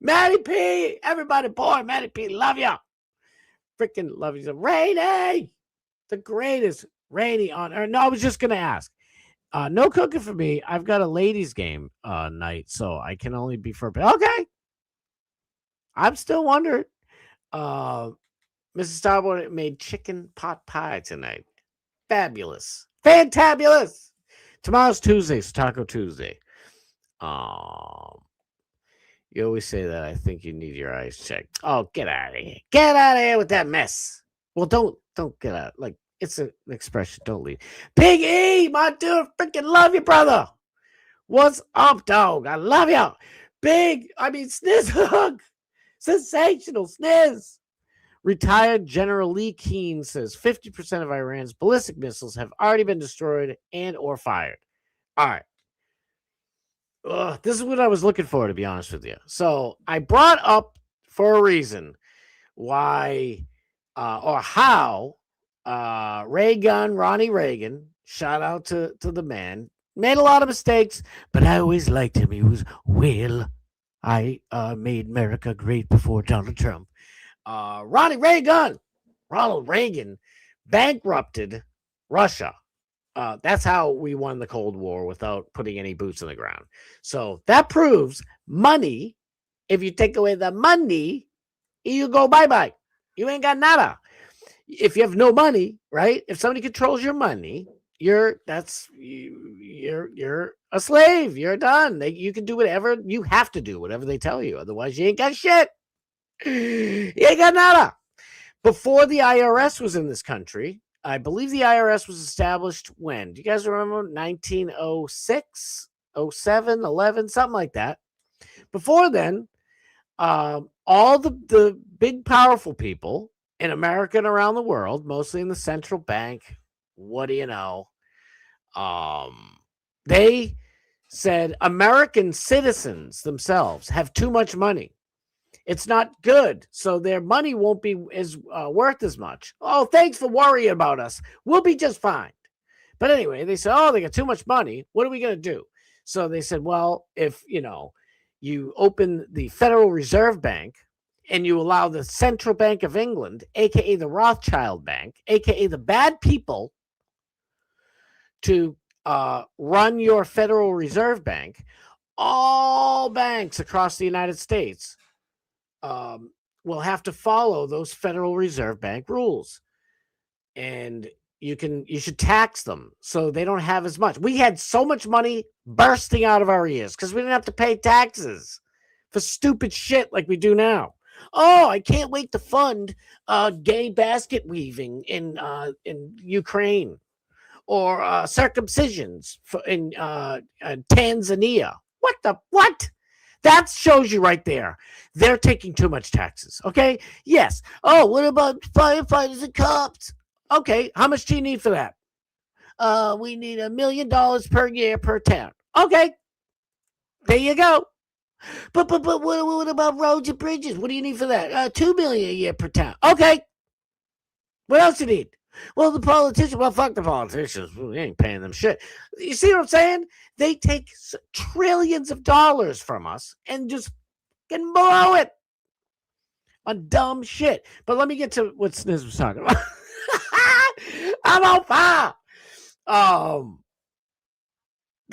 Matty P. Everybody, boy, Matty P. Love you. Freaking love you. Rainy. The greatest Rainy on earth. No, I was just going to ask. No cooking for me. I've got a ladies game night, so I can only be for... Okay. I'm still wondering. Mrs. Starboard made chicken pot pie tonight. Fabulous. Fantabulous. Tomorrow's Tuesday. It's Taco Tuesday. You always say that. I think you need your eyes checked. Oh, get out of here. Get out of here with that mess. Well, don't get out. Like, it's an expression. Don't leave. Big E, my dude. Freaking love you, brother. What's up, dog? I love you. Sniz Hug. Sensational Sniz. Retired General Lee Keen says 50% of Iran's ballistic missiles have already been destroyed and or fired. All right. This is what I was looking for, to be honest with you. So I brought up for a reason why or how Ronnie Reagan, shout out to the man, made a lot of mistakes, but I always liked him. He was, I made America great before Donald Trump. Ronald Reagan bankrupted Russia. That's how we won the Cold War without putting any boots on the ground. So that proves money. If you take away the money, you go bye-bye. You ain't got nada. If you have no money, right? If somebody controls your money, you're a slave. You're done. You can do whatever. You have to do whatever they tell you. Otherwise, you ain't got shit. You ain't got nada. Before the IRS was in this country, I believe the IRS was established when? Do you guys remember? 1906, 07, 11, something like that. Before then, all the big, powerful people in America and around the world, mostly in the central bank, what do you know? They said American citizens themselves have too much money. It's not good, so their money won't be worth as much. Oh, thanks for worrying about us. We'll be just fine. But anyway, they said, oh, they got too much money. What are we going to do? So they said, well, if, you open the Federal Reserve Bank and you allow the Central Bank of England, a.k.a. the Rothschild Bank, a.k.a. the bad people, to run your Federal Reserve Bank, all banks across the United States will have to follow those Federal Reserve Bank rules. And you should tax them so they don't have as much. We had so much money bursting out of our ears because we didn't have to pay taxes for stupid shit like we do now. Oh, I can't wait to fund gay basket weaving in Ukraine, or circumcisions in Tanzania. What? That shows you right there. They're taking too much taxes. Okay. Yes. Oh, what about firefighters and cops? Okay. How much do you need for that? We need $1 million per year per town. Okay. There you go. But what about roads and bridges? What do you need for that? $2 million a year per town. Okay. What else you need? Well, the politicians. Well, fuck the politicians. We ain't paying them shit. You see what I'm saying? They take trillions of dollars from us and just can blow it on dumb shit. But let me get to what Sniz was talking about. I'm on fire.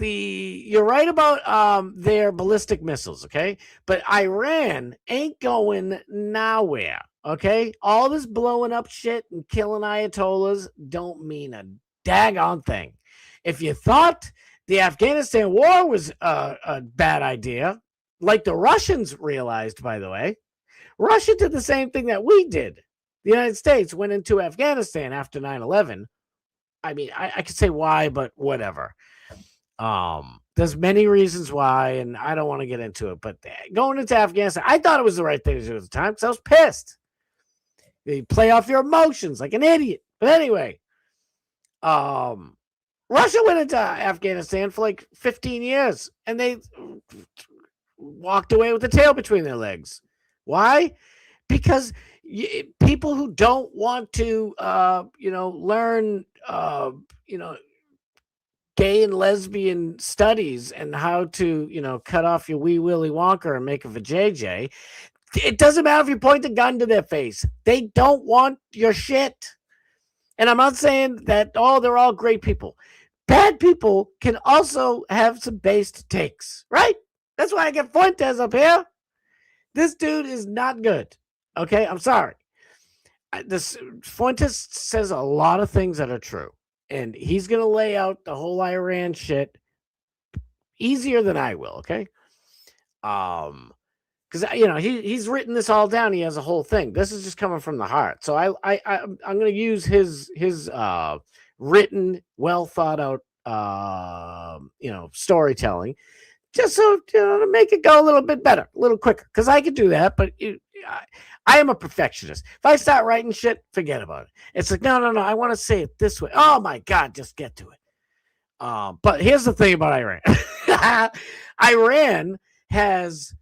You're right about their ballistic missiles, okay? But Iran ain't going nowhere. Okay? All this blowing up shit and killing Ayatollahs don't mean a daggone thing. If you thought the Afghanistan war was a bad idea, like the Russians realized, by the way, Russia did the same thing that we did. The United States went into Afghanistan after 9/11. I mean, I could say why, but whatever. There's many reasons why, and I don't want to get into it. But going into Afghanistan, I thought it was the right thing to do at the time because I was pissed. You play off your emotions like an idiot. But anyway, Russia went into Afghanistan for like 15 years, and they walked away with the tail between their legs. Why? Because people who don't want to, learn, gay and lesbian studies and how to, cut off your wee Willy Wonka and make a vajayjay. It doesn't matter if you point the gun to their face. They don't want your shit. And I'm not saying that, they're all great people. Bad people can also have some based takes, right? That's why I get Fuentes up here. This dude is not good. Okay, I'm sorry. This Fuentes says a lot of things that are true. And he's going to lay out the whole Iran shit easier than I will, okay? Because he's written this all down. He has a whole thing. This is just coming from the heart. So I'm going to use his written, well thought out, storytelling, just so to make it go a little bit better, a little quicker. Because I could do that, but I am a perfectionist. If I start writing shit, forget about it. It's like, no, I want to say it this way. Oh my God, just get to it. But here's the thing about Iran. Iran has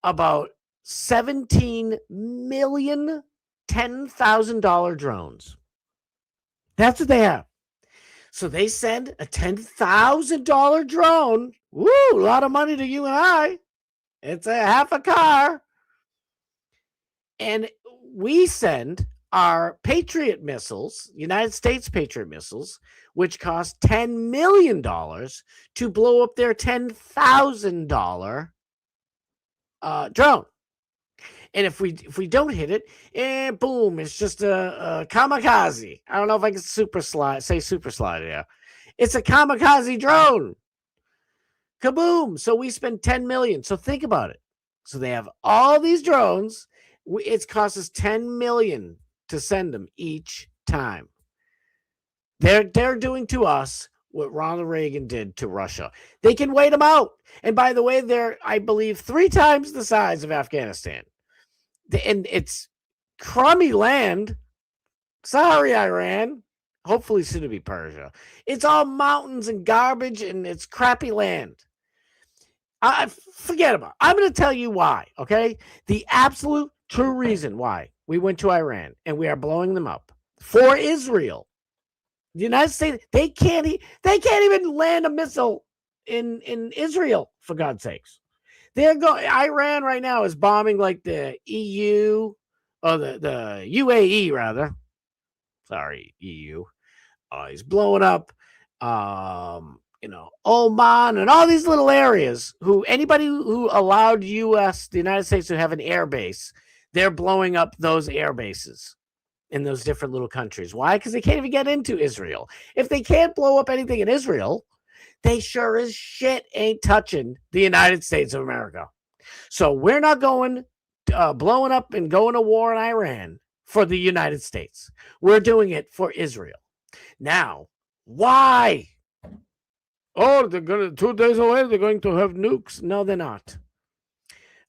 about 17 million $10,000 drones. That's what they have. So they send a $10,000 drone. Woo, a lot of money to you and I. It's a half a car. And we send our Patriot missiles, United States Patriot missiles, which cost $10 million to blow up their $10,000 drone. And if we don't hit it, boom, it's just a kamikaze. I don't know if I can say super slide here. It's a kamikaze drone. Kaboom. So we spend $10 million. So think about it. So they have all these drones. It's cost us $10 million to send them each time. They're doing to us what Ronald Reagan did to Russia. They can wait them out. And by the way, they're, I believe, 3 times the size of Afghanistan. And it's crummy land. Sorry, Iran. Hopefully soon to be Persia. It's all mountains and garbage, and it's crappy land. I forget about it. I'm going to tell you why, okay? The absolute true reason why we went to Iran and we are blowing them up for Israel. The United States, they can't even land a missile in Israel, for God's sakes. Iran right now is bombing like the EU, or the UAE rather. Sorry, EU. He's blowing up Oman and all these little areas. Anybody who allowed the United States to have an air base, they're blowing up those air bases in those different little countries. Why? Because they can't even get into Israel. If they can't blow up anything in Israel, they sure as shit ain't touching the United States of America. So we're not going blowing up and going to war in Iran for the United States. We're doing it for Israel. Now, why? Oh, they're going to 2 days away. They're going to have nukes. No, they're not.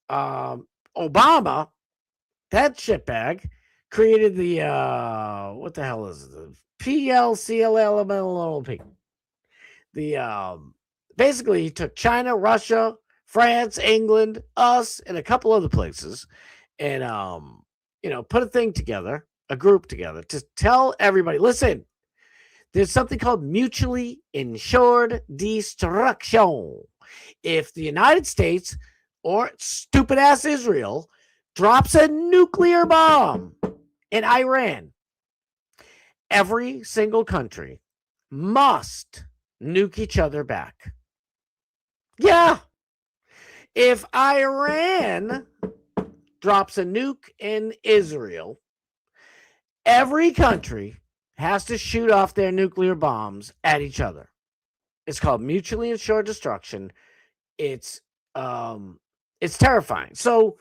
Obama, that shitbag, created the what the hell is it? The PLCLLMLP. The basically he took China, Russia, France, England, us, and a couple other places, and put a group together to tell everybody, listen, there's something called mutually insured destruction. If the United States or stupid ass Israel drops a nuclear bomb in Iran, every single country must nuke each other back. Yeah. If Iran drops a nuke in Israel, every country has to shoot off their nuclear bombs at each other. It's called mutually assured destruction. It's terrifying. So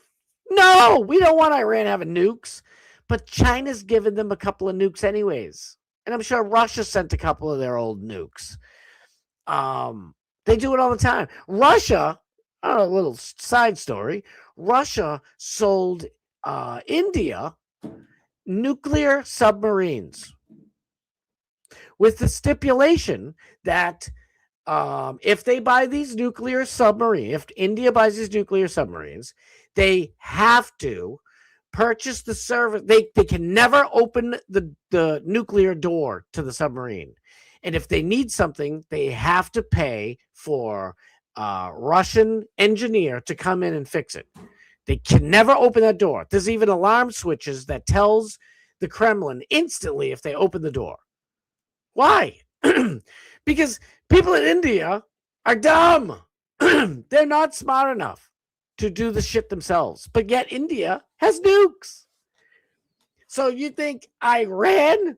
no, we don't want Iran having nukes, but China's given them a couple of nukes anyways. And I'm sure Russia sent a couple of their old nukes. They do it all the time. Russia, a little side story, Russia sold India nuclear submarines with the stipulation that if they buy these nuclear submarines, if India buys these nuclear submarines, they have to purchase the service. They can never open the nuclear door to the submarine. And if they need something, they have to pay for a Russian engineer to come in and fix it. They can never open that door. There's even alarm switches that tells the Kremlin instantly if they open the door. Why? Because people in India are dumb. They're not smart enough to do the shit themselves. But yet India has nukes. So you think Iran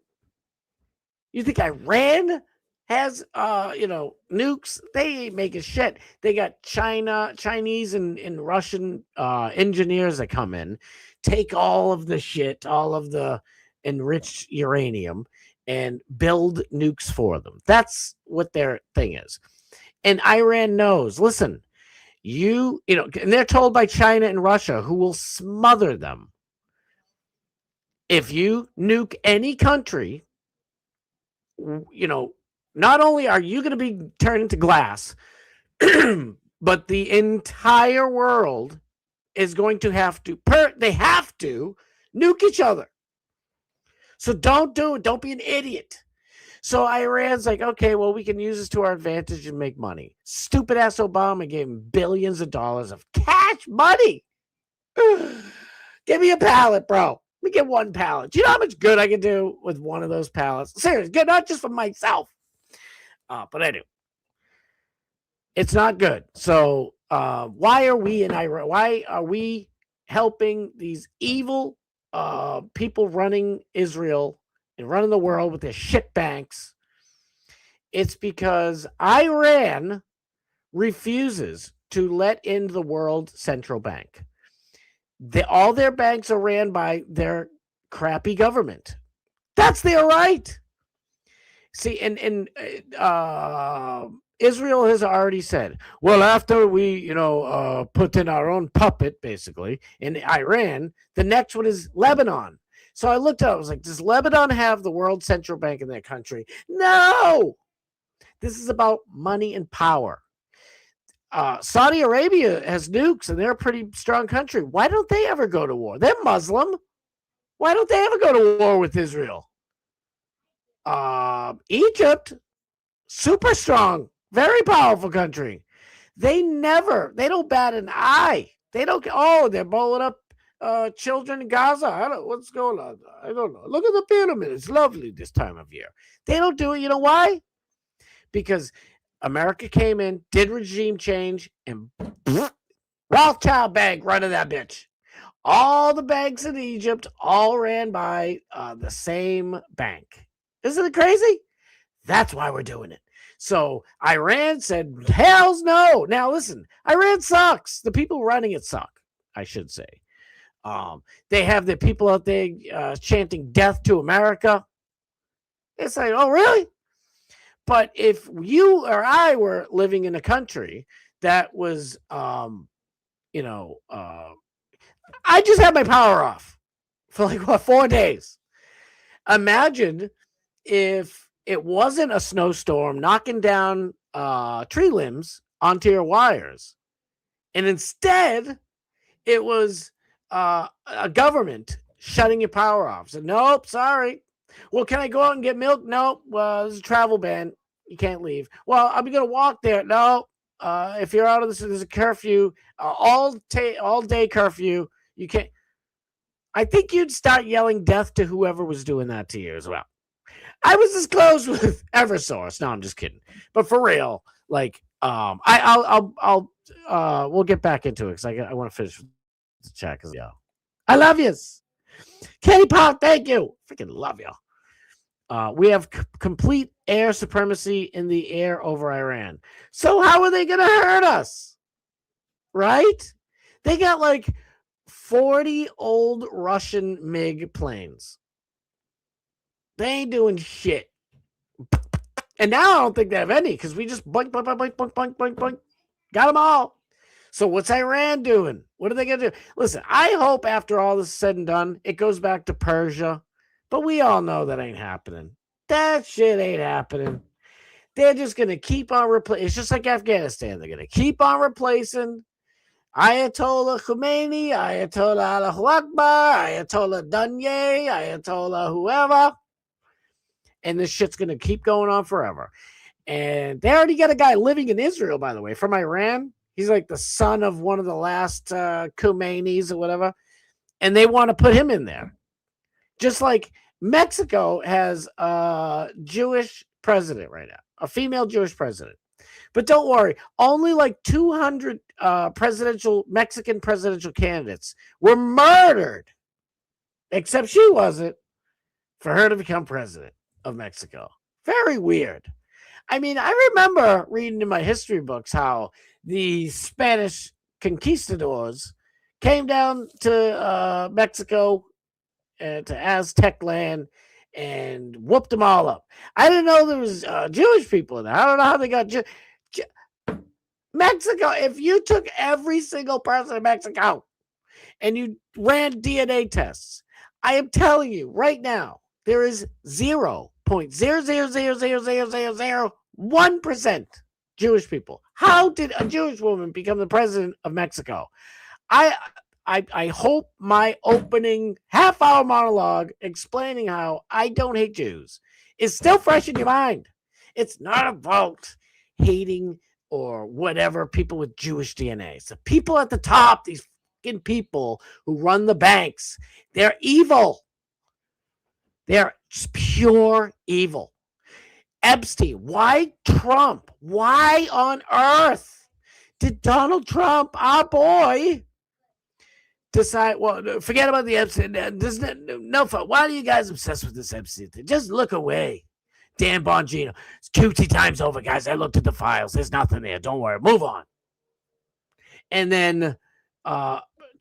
has nukes? They ain't making shit. They got Chinese and Russian engineers that come in, take all of the shit, all of the enriched uranium, and build nukes for them. That's what their thing is. And Iran knows, listen, and they're told by China and Russia, who will smother them. If you nuke any country, not only are you going to be turned into glass, but the entire world is going to have to, they have to nuke each other. So don't do it. Don't be an idiot. So Iran's like, okay, well, we can use this to our advantage and make money. Stupid ass Obama gave him billions of dollars of cash money. Give me a pallet, bro. Let me get one pallet. Do you know how much good I can do with one of those pallets? Seriously, good, not just for myself. But I do. It's not good. So why are we in Iran? Why are we helping these evil people running Israel and running the world with their shit banks? It's because Iran refuses to let in the world central bank. All their banks are ran by their crappy government. That's their right. See, and Israel has already said, well, after we, put in our own puppet, basically, in Iran, the next one is Lebanon. So I looked up, I was like, does Lebanon have the world central bank in their country? No! This is about money and power. Saudi Arabia has nukes, and they're a pretty strong country. Why don't they ever go to war? They're Muslim. Why don't they ever go to war with Israel? Egypt, super strong, very powerful country. They don't bat an eye. They don't, they're blowing up children in Gaza. I don't know what's going on. I don't know. Look at the pyramid. It's lovely this time of year. They don't do it. You know why? Because America came in, did regime change, and Rothschild Bank running that bitch. All the banks in Egypt all ran by the same bank. Isn't it crazy? That's why we're doing it. So Iran said, hells no. Now listen, Iran sucks. The people running it suck, I should say. They have the people out there chanting death to America. It's like, oh, really? But if you or I were living in a country that was, I just had my power off for 4 days. Imagine if it wasn't a snowstorm knocking down tree limbs onto your wires, and instead it was a government shutting your power off. So, nope, sorry. Well, can I go out and get milk? Nope. Well, there's a travel ban. You can't leave. Well, I'm going to walk there. No. If you're out of this, there's a curfew, all day curfew. You can't. I think you'd start yelling death to whoever was doing that to you as well. I was this close with Eversource. No, I'm just kidding. But for real, we'll get back into it because I want to finish the chat. I love yous. Katie Pop, thank you. Freaking love you. We have complete air supremacy in the air over Iran. So how are they going to hurt us? Right? They got like 40 old Russian MiG planes. They ain't doing shit. And now I don't think they have any because we just boink, boink, boink, boink, boink, boink, boink. Got them all. So what's Iran doing? What are they going to do? Listen, I hope after all this is said and done, it goes back to Persia. But we all know that ain't happening. That shit ain't happening. They're just going to keep on replacing. It's just like Afghanistan. They're going to keep on replacing Ayatollah Khomeini, Ayatollah Allahu Akbar, Ayatollah Dunye, Ayatollah whoever. And this shit's going to keep going on forever. And they already got a guy living in Israel, by the way, from Iran. He's like the son of one of the last Khomeinis or whatever. And they want to put him in there. Just like Mexico has a Jewish president right now, a female Jewish president. But don't worry, only like 200 Mexican presidential candidates were murdered, except she wasn't, for her to become president of Mexico. Very weird. I mean, I remember reading in my history books how the Spanish conquistadors came down to Mexico, to Aztec land, and whooped them all up. I didn't know there was Jewish people in there. I don't know how they got Mexico. If you took every single person in Mexico and you ran DNA tests, I am telling you right now, there is 0.000000001% Jewish people. How did a Jewish woman become the president of Mexico? I hope my opening half-hour monologue explaining how I don't hate Jews is still fresh in your mind. It's not about hating or whatever people with Jewish DNA. It's the people at the top, these fucking people who run the banks. They're evil. They're just pure evil. Epstein, why Trump? Why on earth did Donald Trump, our boy, decide, well, forget about the Epstein. No fun. Why are you guys obsessed with this Epstein thing? Just look away. Dan Bongino. It's 2 times over, guys. I looked at the files. There's nothing there. Don't worry. Move on. And then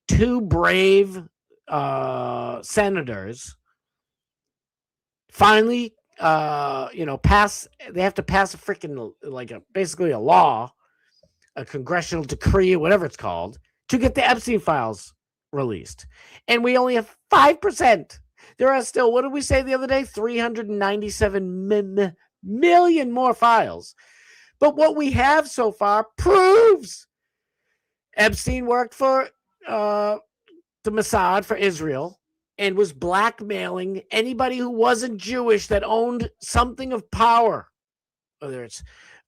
2 brave senators finally, pass. They have to pass a freaking, basically a law, a congressional decree, whatever it's called, to get the Epstein files released. And we only have 5%. There are still, what did we say the other day? 397 million more files. But what we have so far proves Epstein worked for the Mossad, for Israel, and was blackmailing anybody who wasn't Jewish that owned something of power, whether it's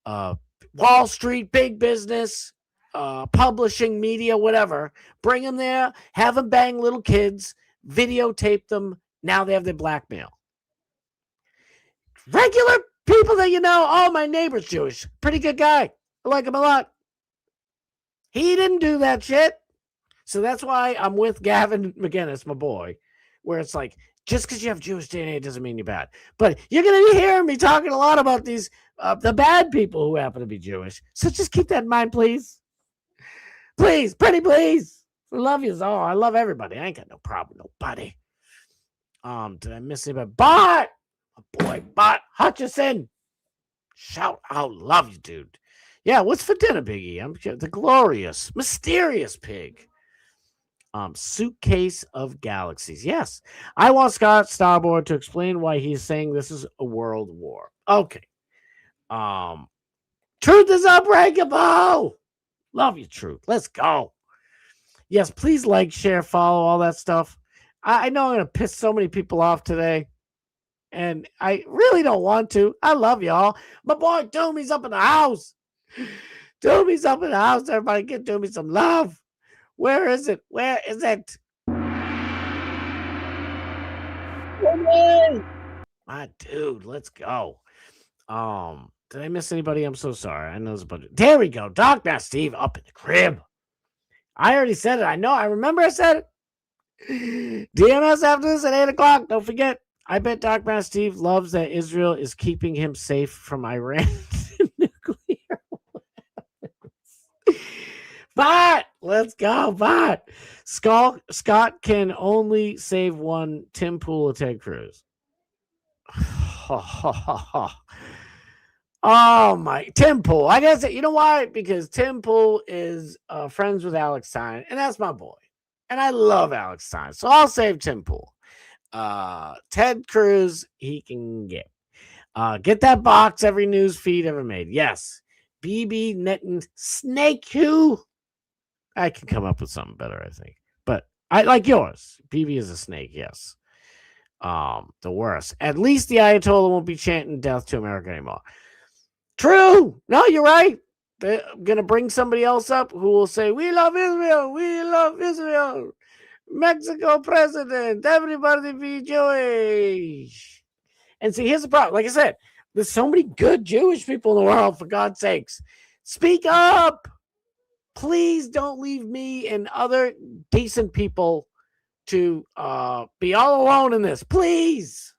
Wall Street, big business, publishing, media, whatever. Bring them there, have them bang little kids, videotape them. Now they have their blackmail. Regular people that oh, my neighbor's Jewish. Pretty good guy. I like him a lot. He didn't do that shit. So that's why I'm with Gavin McGinnis, my boy, where it's like, just because you have Jewish DNA doesn't mean you're bad. But you're going to be hearing me talking a lot about these, the bad people who happen to be Jewish. So just keep that in mind, please. Please, pretty please. I love you all. I love everybody. I ain't got no problem with nobody. Did I miss anybody? Bart! My boy, Bart Hutchison. Shout out. Love you, dude. Yeah, what's for dinner, Biggie? I'm the glorious, mysterious pig. Suitcase of Galaxies. Yes. I want Scott Starboard to explain why he's saying this is a world war. Okay. Truth is unbreakable. Love you, Truth. Let's go. Yes, please like, share, follow, all that stuff. I know I'm going to piss so many people off today, and I really don't want to. I love y'all. My boy Doomy's up in the house. Doomy's up in the house. Everybody get Doomy some love. Where is it? Where is it? Doomy! My dude, let's go. Did I miss anybody? I'm so sorry. I know there's a bunch. There we go. Doc Matt Steve up in the crib. I already said it. I know. I remember I said it. DMS after this at 8 o'clock. Don't forget. I bet Doc Mass Steve loves that Israel is keeping him safe from Iran nuclear. Bot, let's go, Bot. Scott can only save one. Tim Pool or Ted Cruz. Oh my, Tim Pool. I guess you know why? Because Tim Pool is friends with Alex Stein, and that's my boy. And I love Alex Stein, so I'll save Tim Pool. Ted Cruz, he can get. Get that box every news feed ever made. Yes. BB Netton Snake Who? I can come up with something better, I think. But I like yours. BB is a snake, yes. The worst. At least the Ayatollah won't be chanting death to America anymore. True. No, you're right. They're gonna bring somebody else up who will say, "We love Israel. We love Israel. Mexico president. Everybody be Jewish." And see, here's the problem. Like I said, there's so many good Jewish people in the world, for God's sakes. Speak up. Please don't leave me and other decent people to be all alone in this. Please.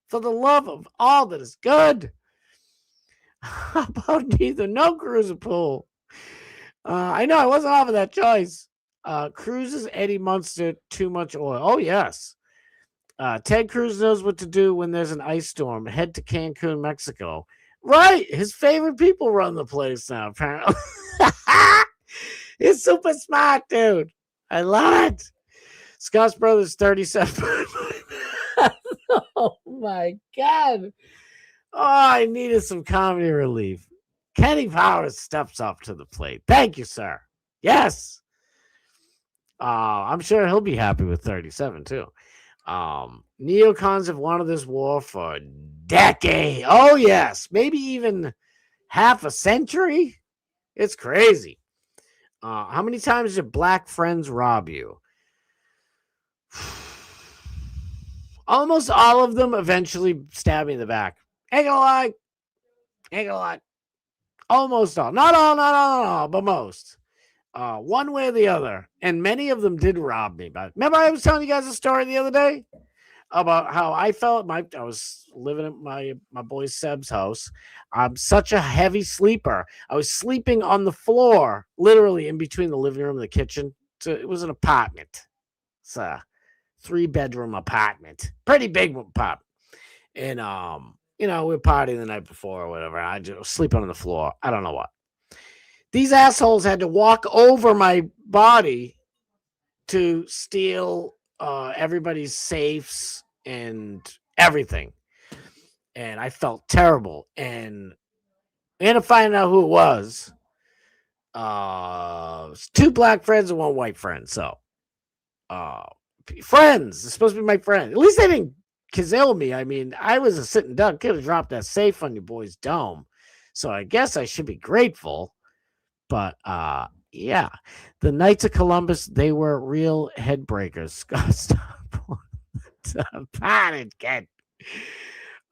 For the love of all that is good. How about neither? No cruiser pool. I know I wasn't offered that choice. Cruises Eddie Munster, too much oil. Oh, yes. Ted Cruz knows what to do when there's an ice storm. Head to Cancun, Mexico. Right. His favorite people run the place now, apparently. He's super smart, dude. I love it. Scott's brother's 37. Oh, my God. Oh, I needed some comedy relief. Kenny Powers steps up to the plate. Thank you, sir. Yes. I'm sure he'll be happy with 37, too. Neocons have wanted this war for a decade. Oh, yes. Maybe even half a century. It's crazy. How many times did black friends rob you? Almost all of them eventually stab me in the back. Ain't gonna lie. Ain't gonna lie. Almost all. Not all, but most. One way or the other. And many of them did rob me. But remember I was telling you guys a story the other day about how I felt. I was living at my boy Seb's house. I'm such a heavy sleeper. I was sleeping on the floor, literally in between the living room and the kitchen. So it was an apartment. It's a 3-bedroom apartment. Pretty big apartment. And we were partying the night before or whatever. I just was sleeping on the floor. I don't know what. These assholes had to walk over my body to steal everybody's safes and everything. And I felt terrible. And we had to find out who it was. 2 black friends and 1 white friend. So, friends. It's supposed to be my friend. At least they didn't kill me. I mean, I was a sitting duck. Could have dropped that safe on your boy's dome. So I guess I should be grateful. But, yeah. The Knights of Columbus, they were real head breakers. Scott, potted kid.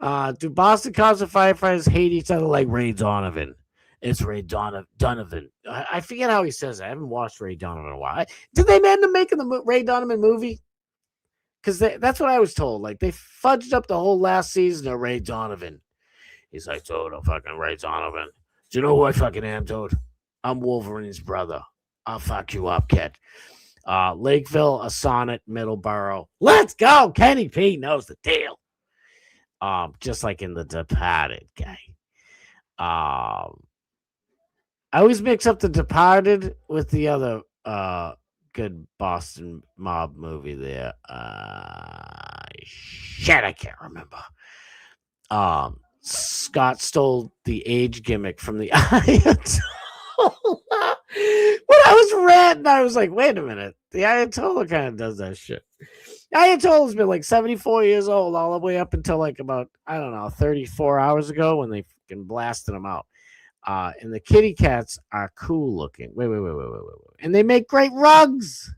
Do Boston cops and firefighters hate each other like Ray Donovan? It's Ray Donovan. I forget how he says it. I haven't watched Ray Donovan in a while. Did they end up making the Ray Donovan movie? Because that's what I was told. Like, they fudged up the whole last season of Ray Donovan. He's like, Toad, I'm fucking Ray Donovan. Do you know who I fucking am, Toad? I'm Wolverine's brother. I'll fuck you up, kid. Lakeville, a Sonnet, Middleborough. Let's go. Kenny P knows the deal. Just like in The Departed guy. I always mix up The Departed with the other good Boston mob movie there. Shit, I can't remember. Scott stole the age gimmick from the Ayatollah. When I was ranting, I was like, wait a minute. The Ayatollah kind of does that shit. The Ayatollah's been like 74 years old all the way up until like about, 34 hours ago when they fucking blasted him out. And the kitty cats are cool looking. Wait. And they make great rugs.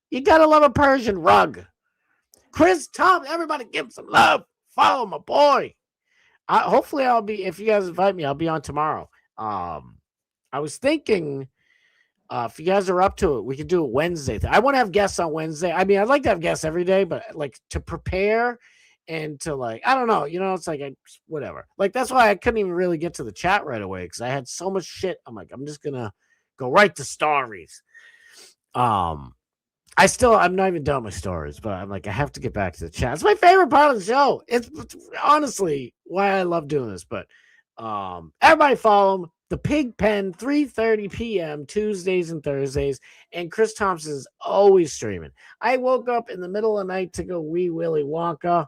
You gotta love a Persian rug. Chris, Tom, everybody give him some love. Follow my boy. Hopefully I'll be, if you guys invite me, I'll be on tomorrow. I was thinking If you guys are up to it, we could do a Wednesday. I want to have guests on Wednesday. I mean, I'd like to have guests every day, but like to prepare and to like, I don't know, it's like whatever. Like that's why I couldn't even really get to the chat right away because I had so much shit. I'm like, I'm just gonna go right to stories. I'm not even done with stories, but I'm like, I have to get back to the chat. It's my favorite part of the show. It's honestly why I love doing this. But everybody follow him. The Pig Pen, 3:30 p.m. Tuesdays and Thursdays. And Chris Thompson is always streaming. I woke up in the middle of the night to go wee Willy Wonka.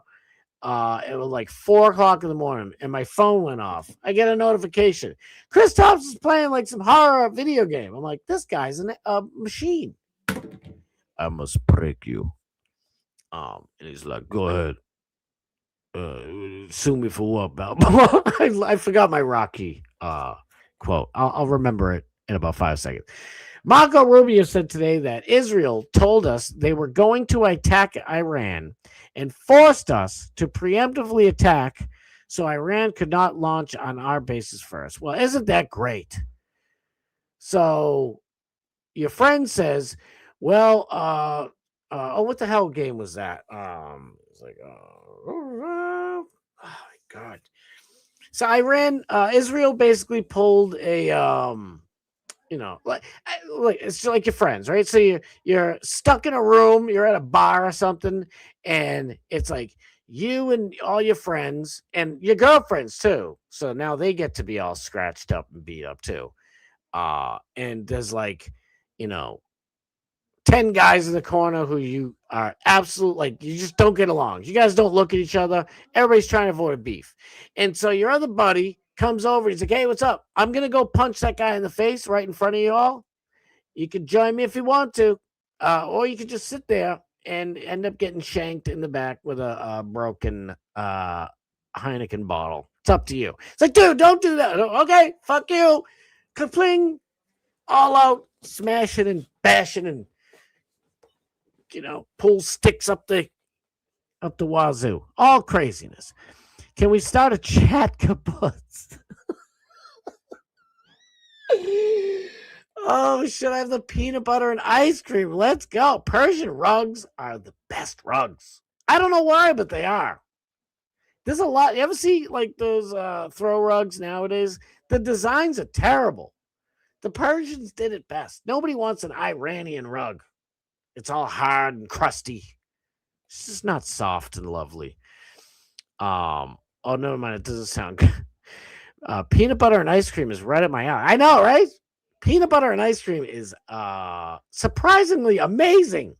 It was like 4:00 in the morning, and my phone went off. I get a notification. Chris Thompson's playing like some horror video game. I'm like, this guy's a machine. I must break you. And he's like, go ahead. Sue me for what, Balboa? I forgot my Rocky quote. I'll remember it in about 5 seconds. Marco Rubio said today that Israel told us they were going to attack Iran and forced us to preemptively attack so Iran could not launch on our bases first. Well, isn't that great? So your friend says, well, what the hell game was that? It's like, oh my God. So Iran, Israel basically pulled a, like it's just like your friends, right? So you're stuck in a room, you're at a bar or something, and it's like you and all your friends and your girlfriends too. So now they get to be all scratched up and beat up too. And there's like, 10 guys in the corner who you are you just don't get along. You guys don't look at each other. Everybody's trying to avoid beef. And so your other buddy comes over. He's like, hey, what's up? I'm going to go punch that guy in the face right in front of you all. You can join me if you want to. Or you could just sit there and end up getting shanked in the back with a broken Heineken bottle. It's up to you. It's like, dude, don't do that. Okay, fuck you. Kapling. All out, smashing and bashing and pull sticks up the wazoo. All craziness. Can we start a chat, Kaputs? Oh, should I have the peanut butter and ice cream? Let's go. Persian rugs are the best rugs. I don't know why, but they are. There's a lot. You ever see like those throw rugs nowadays? The designs are terrible. The Persians did it best. Nobody wants an Iranian rug. It's all hard and crusty. It's just not soft and lovely. Oh, never mind. It doesn't sound good. Peanut butter and ice cream is right at my eye. I know, right? Peanut butter and ice cream is surprisingly amazing.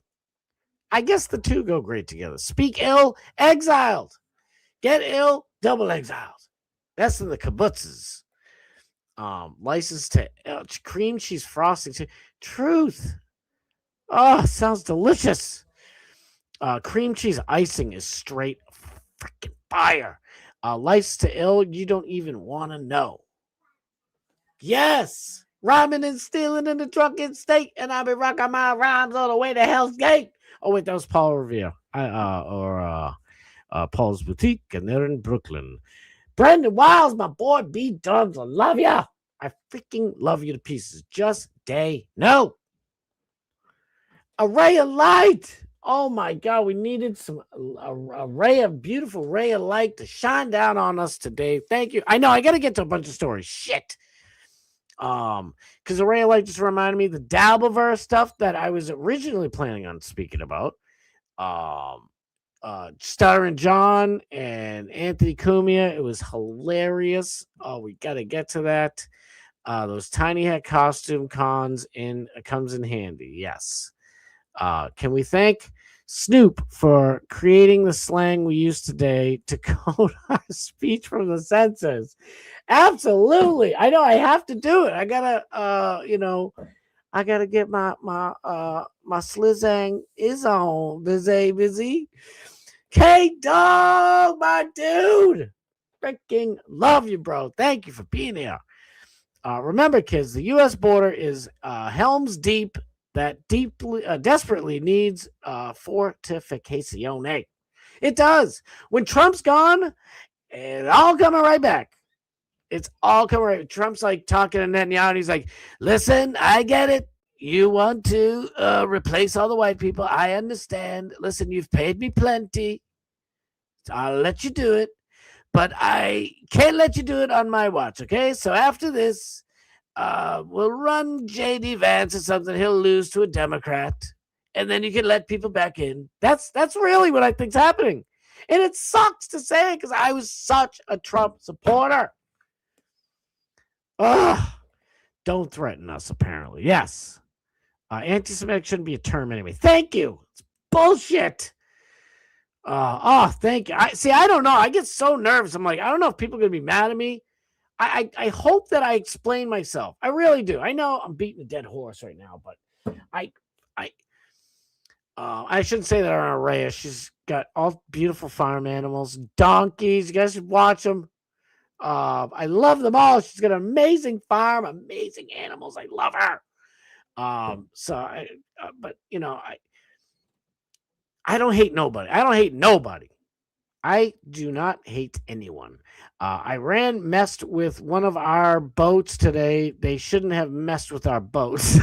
I guess the two go great together. Speak ill, exiled. Get ill, double exiled. That's in the kibbutzes. License to cream cheese frosting. Truth. Oh, sounds delicious. Cream cheese icing is straight freaking fire. License to ill, you don't even want to know. Yes. Rhyming and stealing in the drunken state, and I'll be rocking my rhymes all the way to Hell's Gate. Oh, wait, that was Paul Revere. Paul's Boutique, and they're in Brooklyn. Brandon Wiles, my boy, B Dubs, I love ya. I freaking love you to pieces. Just day. No. A ray of light. Oh my God, we needed a beautiful ray of light to shine down on us today. Thank you. I know I got to get to a bunch of stories. Shit. Because a ray of light just reminded me of the Dabbleverse stuff that I was originally planning on speaking about. Starring John and Anthony Cumia. It was hilarious. Oh, we got to get to that. Those tiny hat costume cons comes in handy. Yes. Can we thank Snoop for creating the slang we use today to code our speech from the censors? Absolutely. I know I have to do it. I gotta, I gotta get my slizzang is on. Busy. K-Dog, my dude. Freaking love you, bro. Thank you for being here. Remember, kids, the U.S. border is helms deep that desperately needs fortificazione. It does. When Trump's gone, it's all coming right back. It's all coming right. Trump's like talking to Netanyahu, and he's like, listen, I get it. you want to replace all the white people. I understand. Listen, you've paid me plenty. I'll let you do it, but I can't let you do it on my watch, okay? So after this, we'll run J.D. Vance or something. He'll lose to a Democrat, and then you can let people back in. That's really what I think's happening. And it sucks to say because I was such a Trump supporter. Ugh. Don't threaten us, apparently. Yes. Anti-Semitic shouldn't be a term anyway. Thank you. It's bullshit. Thank you. I don't know. I get so nervous. I'm like, I don't know if people are going to be mad at me. I hope that I explain myself. I really do. I know I'm beating a dead horse right now, but I shouldn't say that on Araya. She's got all beautiful farm animals, donkeys. You guys should watch them. I love them all. She's got an amazing farm, amazing animals. I love her. But you know, I don't hate nobody. I don't hate nobody. I do not hate anyone. Iran messed with one of our boats today. They shouldn't have messed with our boats.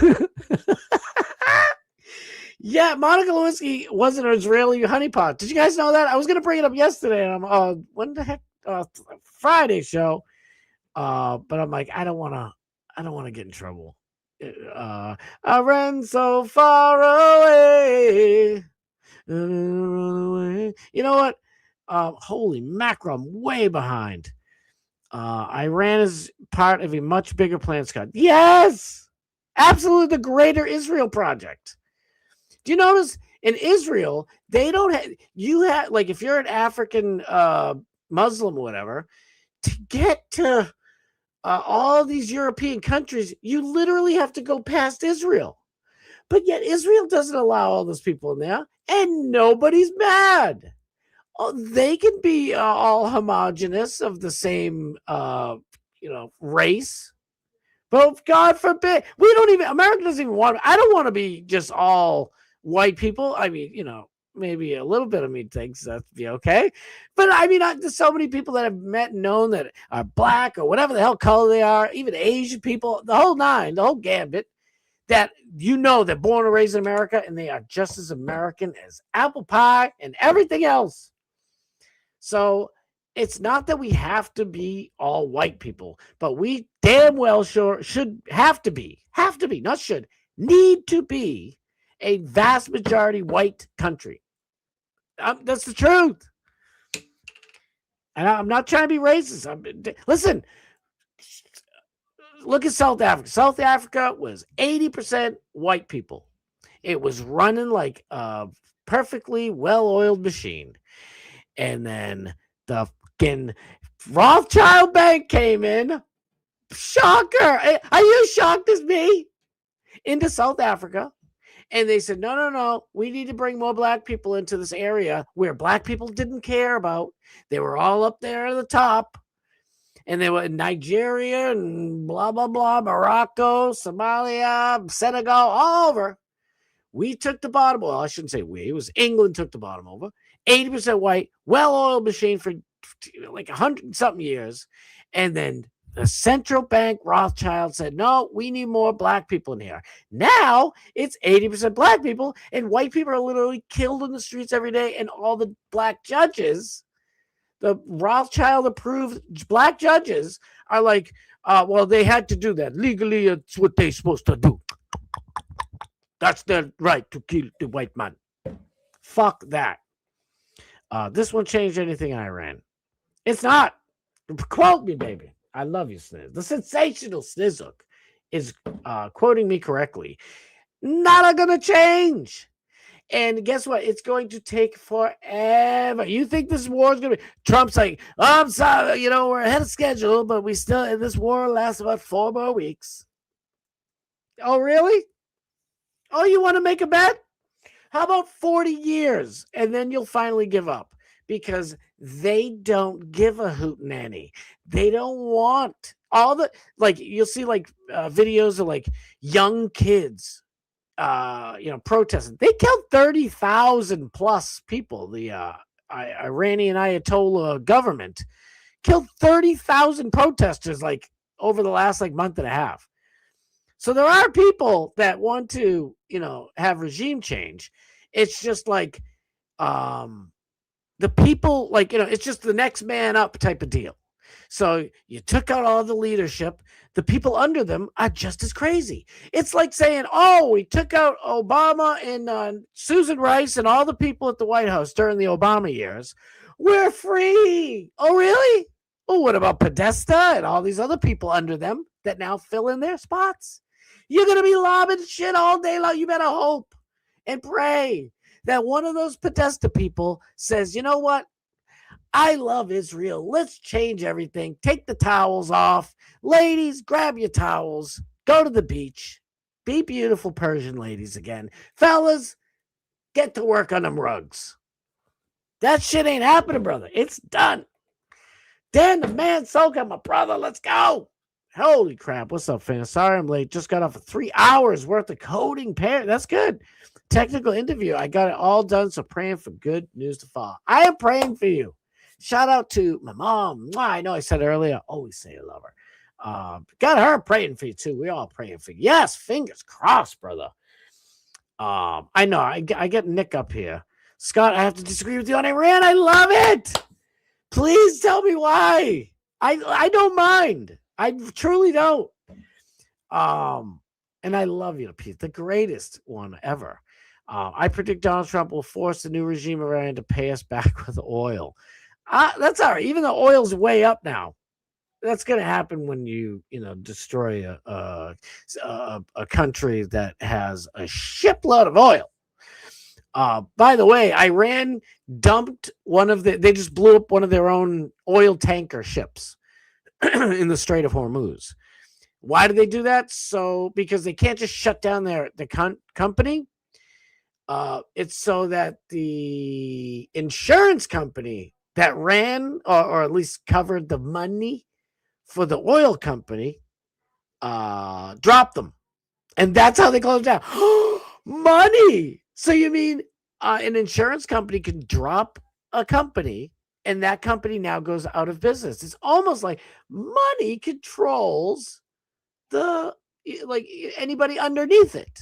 Yeah, Monica Lewinsky was an Israeli honeypot. Did you guys know that? I was going to bring it up yesterday, and I'm when the heck Friday show. But I'm like, I don't want to get in trouble. I ran so far away. You know what? Holy mackerel, I'm way behind. Iran is part of a much bigger plan, Scott. Yes, absolutely, the Greater Israel Project. Do you notice in Israel they don't have like if you're an African Muslim or whatever, to get to all these European countries, you literally have to go past Israel. But yet Israel doesn't allow all those people in there, and nobody's mad. Oh, they can be all homogenous of the same, race. But God forbid, America doesn't even want, I don't want to be just all white people. I mean, maybe a little bit of me thinks that'd be okay. But I mean, there's so many people that have met and known that are black or whatever the hell color they are, even Asian people, the whole nine, the whole gambit, that they're born and raised in America and they are just as American as apple pie and everything else. So it's not that we have to be all white people, but we damn well should have to be, not should, need to be a vast majority white country. That's the truth. And I'm not trying to be racist. Listen, look at South Africa. South Africa was 80% white people. It was running like a perfectly well-oiled machine. And then the fucking Rothschild Bank came in. Shocker. Are you shocked as me? Into South Africa. And they said, no, we need to bring more black people into this area where black people didn't care about. They were all up there at the top. And they were in Nigeria and blah, blah, blah, Morocco, Somalia, Senegal, all over. We took the bottom. Well, I shouldn't say we. It was England took the bottom over. 80% white, well-oiled machine for like 100-something years. And then the central bank Rothschild said, no, we need more black people in here. Now it's 80% black people, and white people are literally killed in the streets every day. And all the black judges, the Rothschild-approved black judges, are like, well, they had to do that. Legally, it's what they're supposed to do. That's their right to kill the white man. Fuck that. This won't change anything in Iran. It's not. Quote me, baby. I love you, Sniz. The sensational Snizuk is quoting me correctly. Not going to change. And guess what? It's going to take forever. You think this war is going to be... Trump's like, oh, I'm sorry, we're ahead of schedule, but this war lasts about 4 more weeks. Oh, really? Oh, you want to make a bet? How about 40 years? And then you'll finally give up. Because they don't give a hootenanny. They don't want all the, like, you'll see like videos of like young kids, protesting. They killed 30,000 plus people. The Iranian Ayatollah government killed 30,000 protesters like over the last like month and a half. So there are people that want to, have regime change. It's just like the people, like, it's just the next man up type of deal. So you took out all the leadership. The people under them are just as crazy. It's like saying, oh, we took out Obama and Susan Rice and all the people at the White House during the Obama years. We're free. Oh, really? Oh, what about Podesta and all these other people under them that now fill in their spots? You're going to be lobbing shit all day long. You better hope and pray that one of those Podesta people says, you know what? I love Israel. Let's change everything. Take the towels off. Ladies, grab your towels. Go to the beach. Be beautiful Persian ladies again. Fellas, get to work on them rugs. That shit ain't happening, brother. It's done. Dan the man, Soka, my brother. Let's go. Holy crap. What's up, fam? Sorry I'm late. Just got off of 3 hours worth of coding. That's good. Technical interview. I got it all done, so praying for good news to follow. I am praying for you. Shout out to my mom. I know I said earlier, I always say I love her. Got her praying for you too. We all praying for you. Yes, fingers crossed, brother. I know I get Nick up here. Scott, I have to disagree with you on Iran. I love it. Please tell me why. I don't mind. I truly don't. And I love you, Pete, the greatest one ever. I predict Donald Trump will force the new regime of Iran to pay us back with oil. That's all right. Even though oil's way up now, that's going to happen when you destroy a country that has a shipload of oil. By the way, Iran dumped they just blew up one of their own oil tanker ships in the Strait of Hormuz. Why did they do that? Because they can't just shut down the company. It's so that the insurance company that ran or at least covered the money for the oil company dropped them. And that's how they closed down. Money! So you mean an insurance company can drop a company and that company now goes out of business? It's almost like money controls anybody underneath it.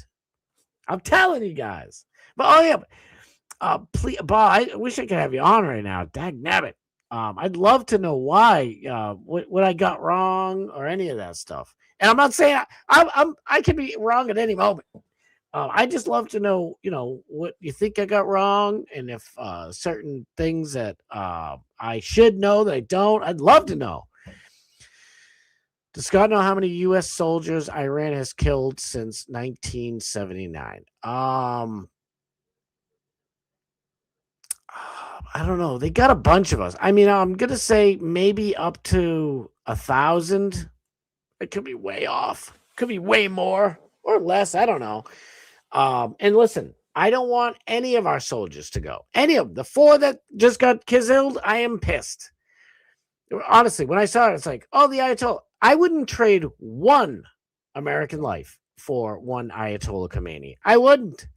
I'm telling you guys. But please, Bob, I wish I could have you on right now. Dagnabbit. I'd love to know why, what I got wrong or any of that stuff. And I'm not saying I could be wrong at any moment. I just love to know, what you think I got wrong, and if certain things that I should know that I don't. I'd love to know. Does Scott know how many U.S. soldiers Iran has killed since 1979? I don't know. They got a bunch of us. I mean, I'm going to say maybe up to 1,000. It could be way off. Could be way more or less. I don't know. And listen, I don't want any of our soldiers to go. Any of them. The 4 that just got killed, I am pissed. Honestly, when I saw it, it's like, oh, the Ayatollah. I wouldn't trade one American life for one Ayatollah Khomeini. I wouldn't.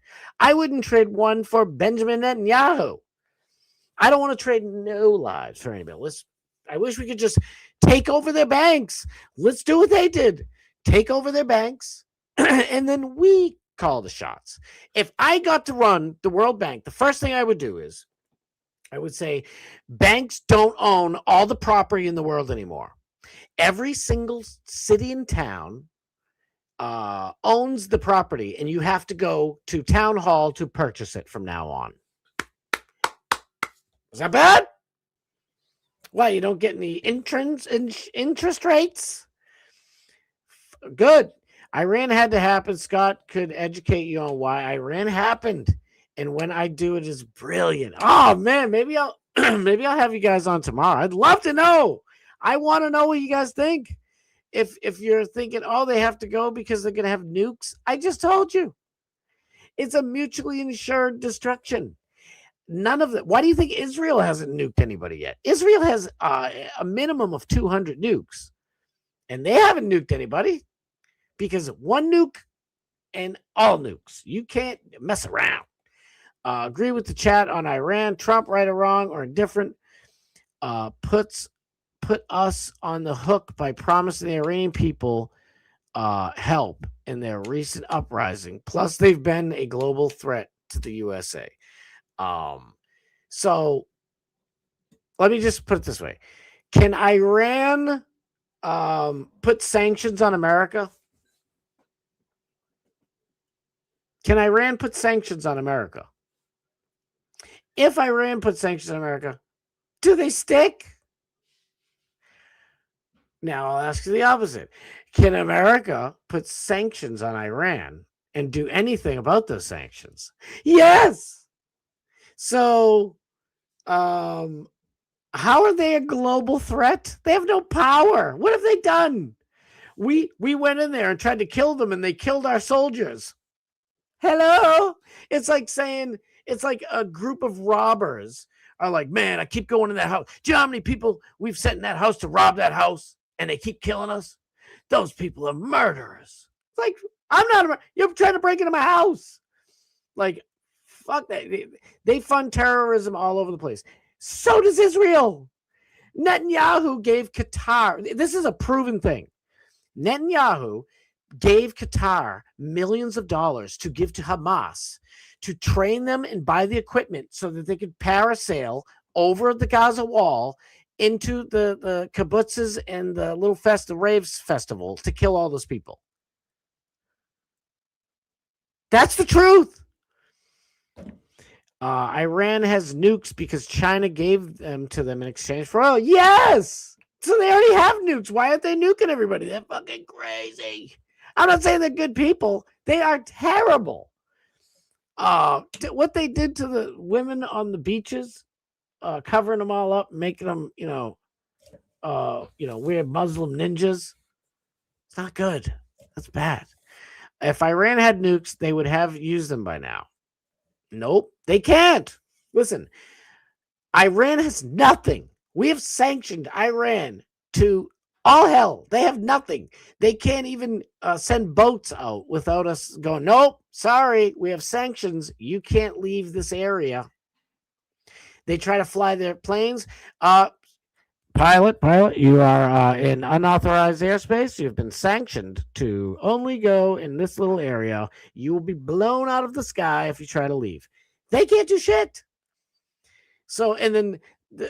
I wouldn't trade one for Benjamin Netanyahu. I don't want to trade no lives for anybody. I wish we could just take over their banks. Let's do what they did. Take over their banks, and then we call the shots. If I got to run the World Bank, the first thing I would do is I would say banks don't own all the property in the world anymore. Every single city and town owns the property, and you have to go to town hall to purchase it from now on. Is that bad? Why, you don't get any interest rates? Good. Iran had to happen. Scott could educate you on why Iran happened, and when I do it is brilliant. Oh man, maybe I'll have you guys on tomorrow. I'd love to know. I want to know what you guys think. If you're thinking, oh, they have to go because they're gonna have nukes, I just told you, it's a mutually insured destruction. None of that. Why do you think Israel hasn't nuked anybody yet? Israel has a minimum of 200 nukes, and they haven't nuked anybody because one nuke and all nukes. You can't mess around. Agree with the chat on Iran. Trump, right or wrong or indifferent, put us on the hook by promising the Iranian people help in their recent uprising. Plus, they've been a global threat to the USA. So let me just put it this way. Can Iran put sanctions on America? Can Iran put sanctions on America? If Iran puts sanctions on America, do they stick? Now I'll ask you the opposite. Can America put sanctions on Iran and do anything about those sanctions? Yes. So, how are they a global threat? They have no power. What have they done? We went in there and tried to kill them, and they killed our soldiers. Hello? It's like saying, it's like a group of robbers are like, man, I keep going in that house. Do you know how many people we've sent in that house to rob that house, and they keep killing us? Those people are murderers. It's like, I'm not, you're trying to break into my house. Like, fuck that. They fund terrorism all over the place. So does Israel. Netanyahu gave Qatar, this is a proven thing. Netanyahu gave Qatar millions of dollars to give to Hamas to train them and buy the equipment so that they could parasail over the Gaza wall into the kibbutzes and the little raves festival to kill all those people. That's the truth. Iran has nukes because China gave them to them in exchange for oil. Yes! So they already have nukes. Why aren't they nuking everybody? They're fucking crazy. I'm not saying they're good people. They are terrible. What they did to the women on the beaches, covering them all up, making them, weird Muslim ninjas. It's not good. That's bad. If Iran had nukes, they would have used them by now. Nope, they can't. Listen, Iran has nothing. We have sanctioned Iran to all hell. They have nothing. They can't even send boats out without us going, nope, sorry, we have sanctions. You can't leave this area. They try to fly their planes. Pilot, you are in unauthorized airspace. You've been sanctioned to only go in this little area. You will be blown out of the sky if you try to leave. They can't do shit. So, and then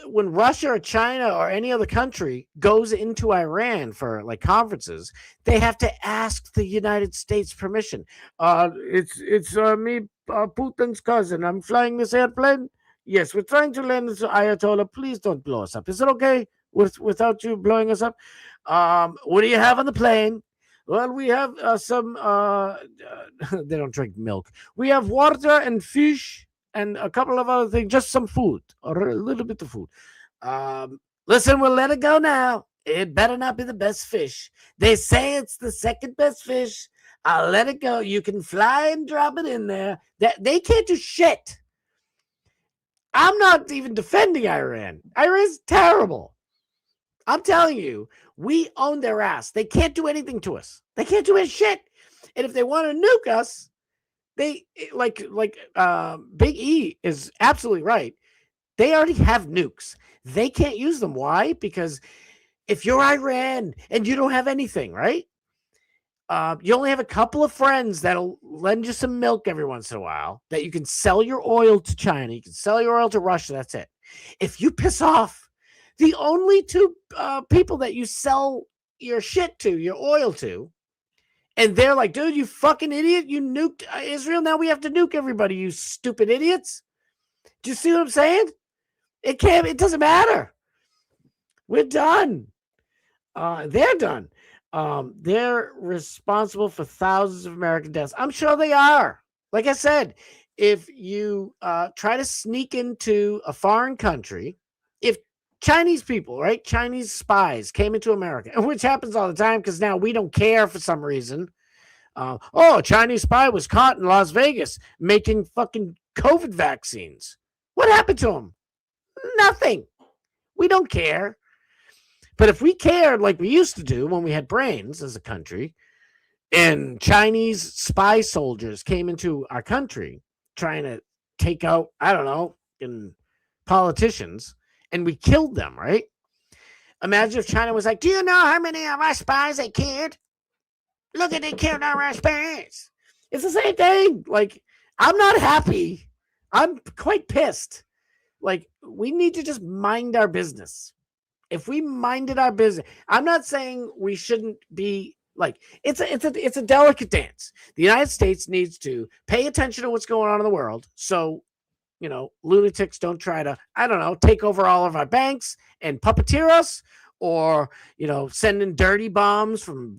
when Russia or China or any other country goes into Iran for like conferences, they have to ask the United States permission. It's me, Putin's cousin. I'm flying this airplane. Yes, we're trying to land this Ayatollah. Please don't blow us up. Is it okay without you blowing us up? What do you have on the plane? Well, we have some, they don't drink milk. We have water and fish and a couple of other things, just some food or a little bit of food. Listen, we'll let it go now. It better not be the best fish. They say it's the second best fish. I'll let it go. You can fly and drop it in there. They can't do shit. I'm not even defending Iran. Iran's terrible. I'm telling you, we own their ass. They can't do anything to us. They can't do any shit. And if they want to nuke us, they like Big E is absolutely right. They already have nukes. They can't use them. Why? Because if you're Iran and you don't have anything, right? You only have a couple of friends that'll lend you some milk every once in a while, that you can sell your oil to China. You can sell your oil to Russia. That's it. If you piss off the only two people that you sell your shit to, your oil to, and they're like, dude, you fucking idiot. You nuked Israel. Now we have to nuke everybody, you stupid idiots. Do you see what I'm saying? It doesn't matter. We're done. They're done. They're responsible for thousands of American deaths. I'm sure they are. Like I said, if you try to sneak into a foreign country, if Chinese people, right, Chinese spies came into America, which happens all the time because now we don't care for some reason. A Chinese spy was caught in Las Vegas making fucking COVID vaccines. What happened to him? Nothing. We don't care. But if we cared like we used to do when we had brains as a country, and Chinese spy soldiers came into our country trying to take out, I don't know, politicians, and we killed them, right? Imagine if China was like, do you know how many of our spies they killed? Look at they killed our parents. It's the same thing. Like, I'm not happy. I'm quite pissed. Like, we need to just mind our business. If we minded our business, I'm not saying we shouldn't be like, it's a delicate dance. The United States needs to pay attention to what's going on in the world. So, lunatics don't try to, I don't know, take over all of our banks and puppeteer us, or, send in dirty bombs from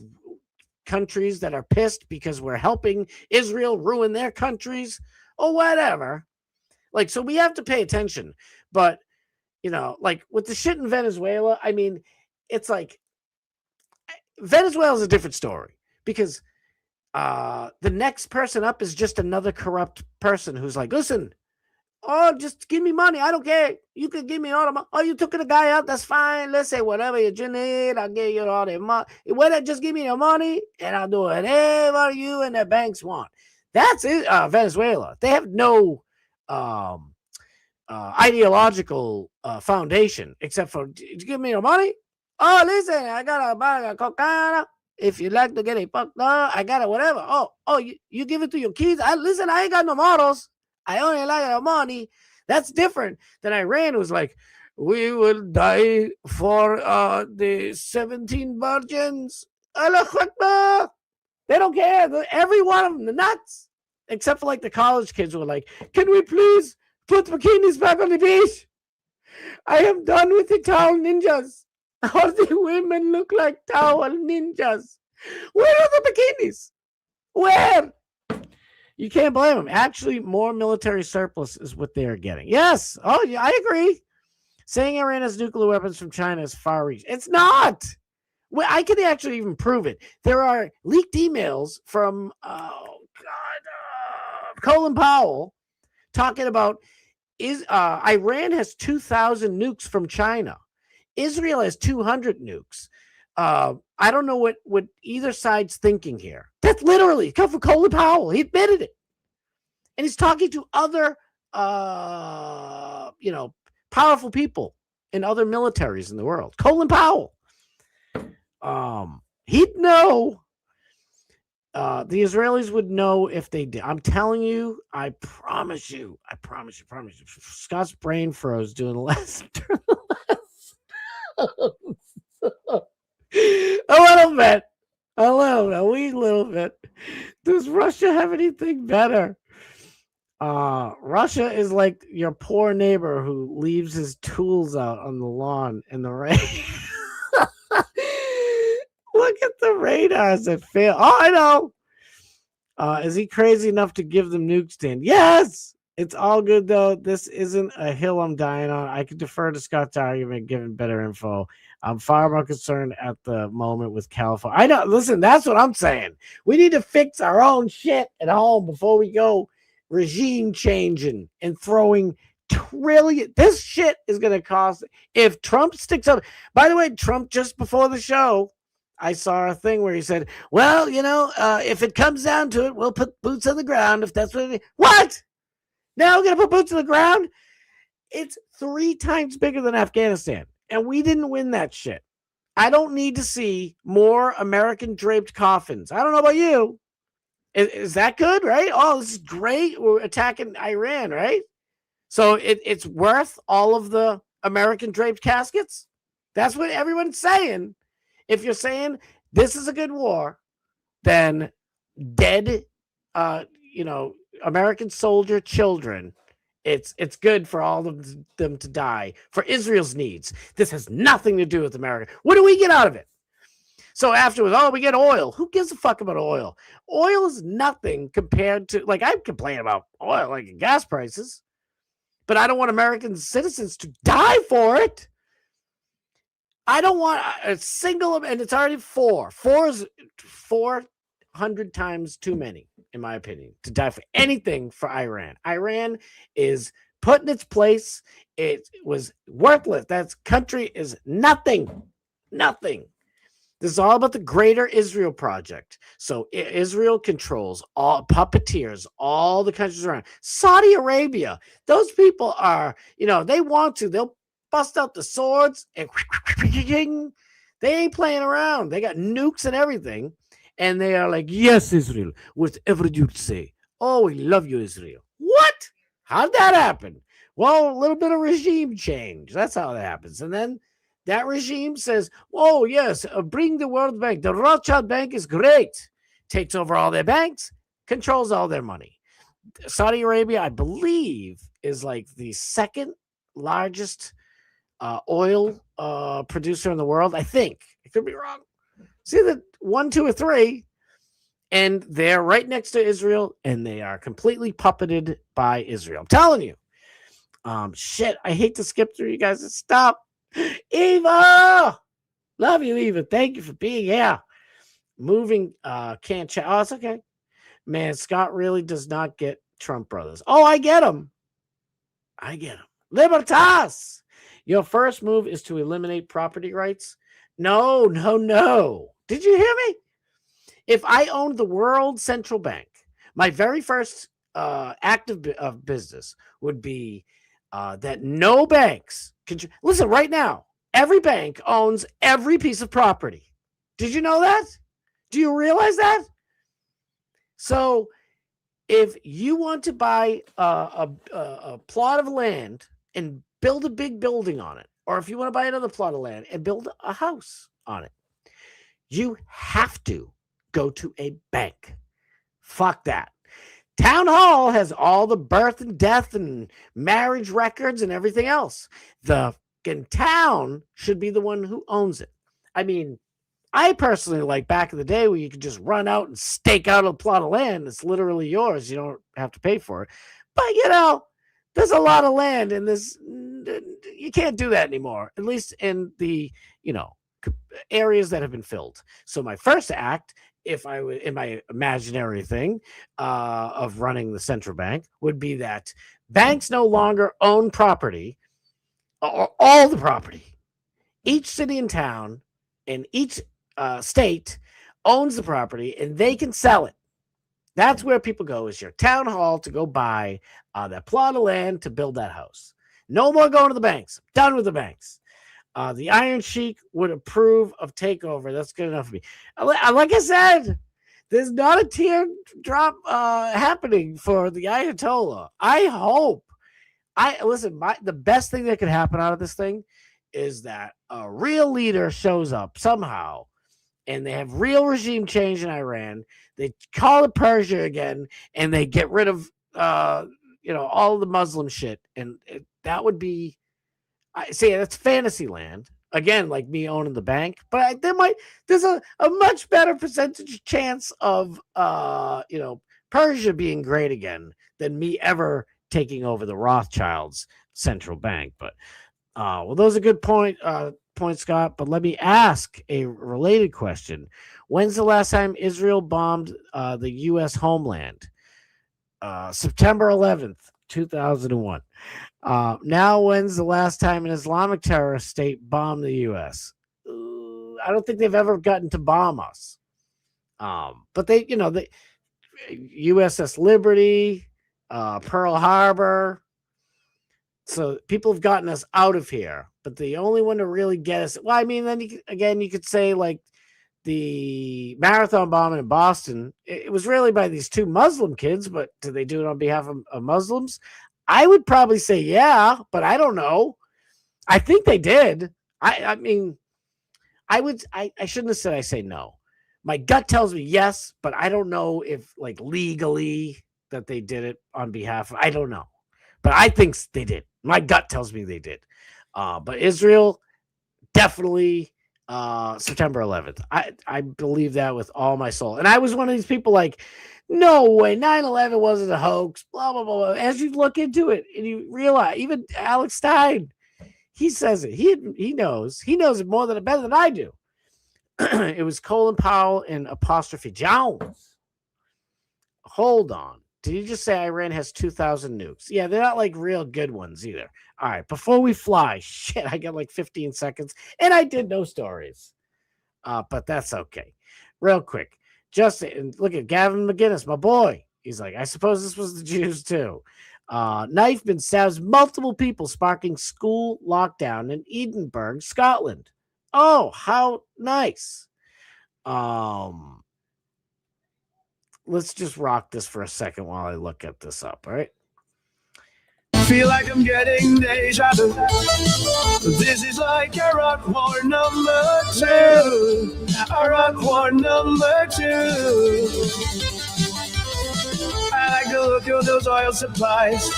countries that are pissed because we're helping Israel ruin their countries or whatever. Like, so we have to pay attention. But, like with the shit in Venezuela, I mean, it's like Venezuela is a different story because the next person up is just another corrupt person who's like, listen, oh, just give me money. I don't care. You can give me all the money. Oh, you took the guy out. That's fine. Let's say whatever you need. I'll give you all the money. Just give me the money and I'll do whatever you and the banks want. That's it. Venezuela. They have no ideological foundation except for, give me the money. Oh, listen, I got a bag of cocaine. If you like to get it fucked up, I got it, whatever. Oh, you give it to your kids. Listen, I ain't got no models. I only like the money. That's different than Iran, who's like, we will die for the 17 virgins. Allah Akbar. They don't care. Every one of them, the nuts. Except for like the college kids who are like, can we please put bikinis back on the beach? I am done with the towel ninjas. All the women look like towel ninjas. Where are the bikinis? Where? You can't blame them. Actually, more military surplus is what they're getting. Yes. Oh, yeah, I agree. Saying Iran has nuclear weapons from China is far reach. It's not. Well, I can actually even prove it. There are leaked emails from, Colin Powell talking about Iran has 2,000 nukes from China. Israel has 200 nukes. I don't know what either side's thinking here. That's literally come from Colin Powell. He admitted it. And he's talking to other, powerful people in other militaries in the world. Colin Powell. He'd know. The Israelis would know if they did. I'm telling you, I promise you. Scott's brain froze doing the last. A wee little bit. Does Russia have anything better? Russia is like your poor neighbor who leaves his tools out on the lawn in the rain. Look at the radars that fail. Oh, I know. Is he crazy enough to give them nuke stand? Yes. It's all good, though. This isn't a hill I'm dying on. I could defer to Scott's argument given better info. I'm far more concerned at the moment with California. I know. Listen, that's what I'm saying. We need to fix our own shit at home before we go regime changing and throwing trillion. This shit is going to cost. If Trump sticks up. By the way, Trump, just before the show, I saw a thing where he said, well, if it comes down to it, we'll put boots on the ground if that's what it is. What? Now we're going to put boots on the ground? It's 3 times bigger than Afghanistan. And we didn't win that shit. I don't need to see more American draped coffins. I don't know about you. Is that good, right? Oh, this is great. We're attacking Iran, right? So it's worth all of the American draped caskets? That's what everyone's saying. If you're saying this is a good war, then dead, American soldier children, it's good for all of them to die for Israel's needs. This has nothing to do with America. What do we get out of it? So afterwards, we get oil. Who gives a fuck about oil? Oil is nothing compared to, like, I complain about oil, like gas prices, but I don't want American citizens to die for it. I don't want a single, and it's already 4. 4 is 400 times too many, in my opinion, to die for anything for Iran. Iran is put in its place. It was worthless. That country is nothing. Nothing. This is all about the greater Israel project. So Israel controls all, puppeteers, all the countries around. Saudi Arabia, those people are, they want to. They'll bust out the swords and they ain't playing around. They got nukes and everything. And they are like, yes, Israel, whatever you say. Oh, we love you, Israel. What? How'd that happen? Well, a little bit of regime change. That's how that happens. And then that regime says, oh, yes, bring the World Bank. The Rothschild Bank is great. Takes over all their banks, controls all their money. Saudi Arabia, I believe, is like the second largest oil producer in the world. I think. I could be wrong. See the 1, 2, or 3, and they're right next to Israel, and they are completely puppeted by Israel. I'm telling you. Shit, I hate to skip through you guys. Stop. Eva! Love you, Eva. Thank you for being here. Moving can't chat. Oh, it's okay. Man, Scott really does not get Trump brothers. Oh, I get them. Libertas! Your first move is to eliminate property rights. No. Did you hear me? If I owned the World Central Bank, my very first act of business would be that no banks can. Listen, right now, every bank owns every piece of property. Did you know that? Do you realize that? So if you want to buy a plot of land and build a big building on it, or if you want to buy another plot of land and build a house on it, you have to go to a bank. Fuck that. Town Hall has all the birth and death and marriage records and everything else. The town should be the one who owns it. I mean, I personally like back in the day where you could just run out and stake out a plot of land that's literally yours. You don't have to pay for it. But, there's a lot of land in this. You can't do that anymore, at least in the, areas that have been filled. So my first act, if I would, in my imaginary thing of running the central bank, would be that banks no longer own property, or all the property. Each city and town and each state owns the property, and they can sell it. That's where people go, is your town hall, to go buy that plot of land to build that house. No more going to the banks. I'm done with the banks. The Iron Sheik would approve of takeover. That's good enough for me. Like I said, there's not a teardrop happening for the Ayatollah. I hope. The best thing that could happen out of this thing is that a real leader shows up somehow, and they have real regime change in Iran. They call it Persia again, and they get rid of all the Muslim shit, and that would be. I say that's fantasy land again, like me owning the bank. But there's a much better percentage chance of Persia being great again than me ever taking over the Rothschilds central bank. But those are good points, Scott. But let me ask a related question: when's the last time Israel bombed the U.S. homeland? September 11th, 2001. Now, when's the last time an Islamic terrorist state bombed the U.S.? I don't think they've ever gotten to bomb us. But they USS Liberty, Pearl Harbor. So people have gotten us out of here. But the only one to really get us, well, I mean, then you could say like the marathon bombing in Boston. It was really by these two Muslim kids, but did they do it on behalf of Muslims? I would probably say yeah, but I don't know. I think they did. I mean, I shouldn't have said I say no. My gut tells me yes, but I don't know if like legally that they did it on behalf of, I don't know. But I think they did. My gut tells me they did. But Israel, definitely September 11th. I believe that with all my soul. And I was one of these people like, no way, 9/11 wasn't a hoax, blah, blah, blah, blah. As you look into it and you realize, even Alex Stein, he says it. He knows. He knows it better than I do. It was Colin Powell and apostrophe Jones. Hold on. Did you just say Iran has 2,000 nukes? Yeah, they're not like real good ones either. All right, before we fly, shit, I got like 15 seconds, and I did no stories. But that's okay. Real quick. Justin, look at Gavin McGinnis, my boy. He's like, I suppose this was the Jews too. Knifeman stabs multiple people, sparking school lockdown in Edinburgh, Scotland. Oh, how nice. let's just rock this for a second while I look at this up. All right. Feel like I'm getting deja vu. This is like a rock war number 2. A rock war number 2. I like to look at those oil supplies.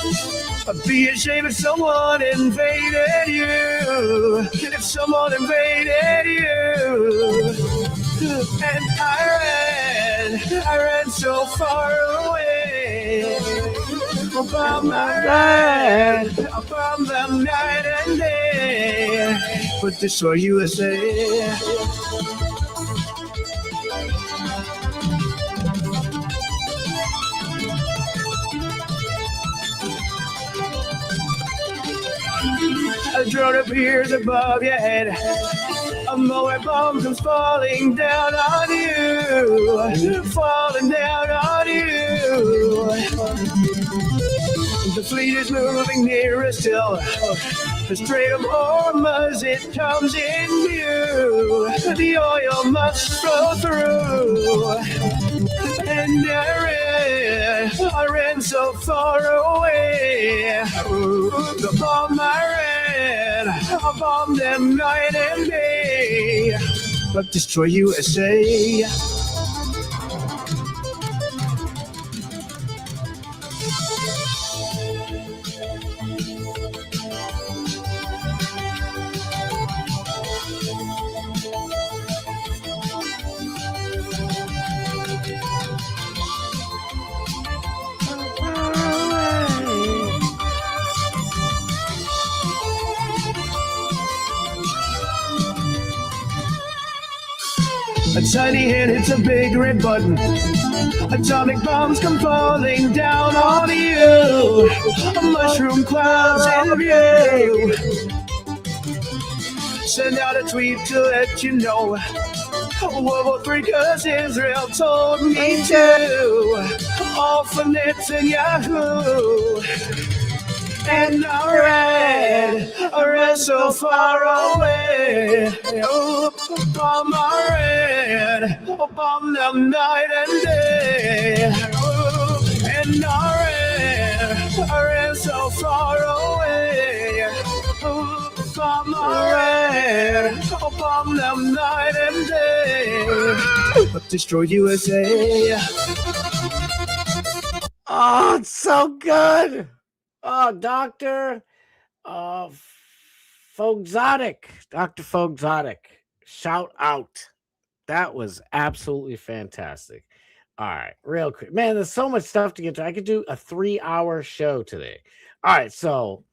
I'd be ashamed if someone invaded you. If someone invaded you. And I ran so far away. From them night and day. But this for USA. A drone appears above your head. A mower bomb comes falling down on you. Falling down on you. The fleet is moving nearer still. The Strait of Hormuz, it comes in view. The oil must flow through. And I ran so far away. The bomb I bombed them night and day. But destroy USA. A tiny hand hits a big red button. Atomic bombs come falling down on you. Mushroom clouds in view. Send out a tweet to let you know. World War III, cause Israel told me to. All for Netanyahu. And I ran so far away. Bomb bomb them night and day. And I ran so far away. Bomb bomb them night and day. But destroy USA. Oh, it's so good. Oh, Dr. Fogzotic. Dr. Fogzotic. Shout out. That was absolutely fantastic. All right, real quick. Man, there's so much stuff to get to. I could do a 3-hour show today. All right, so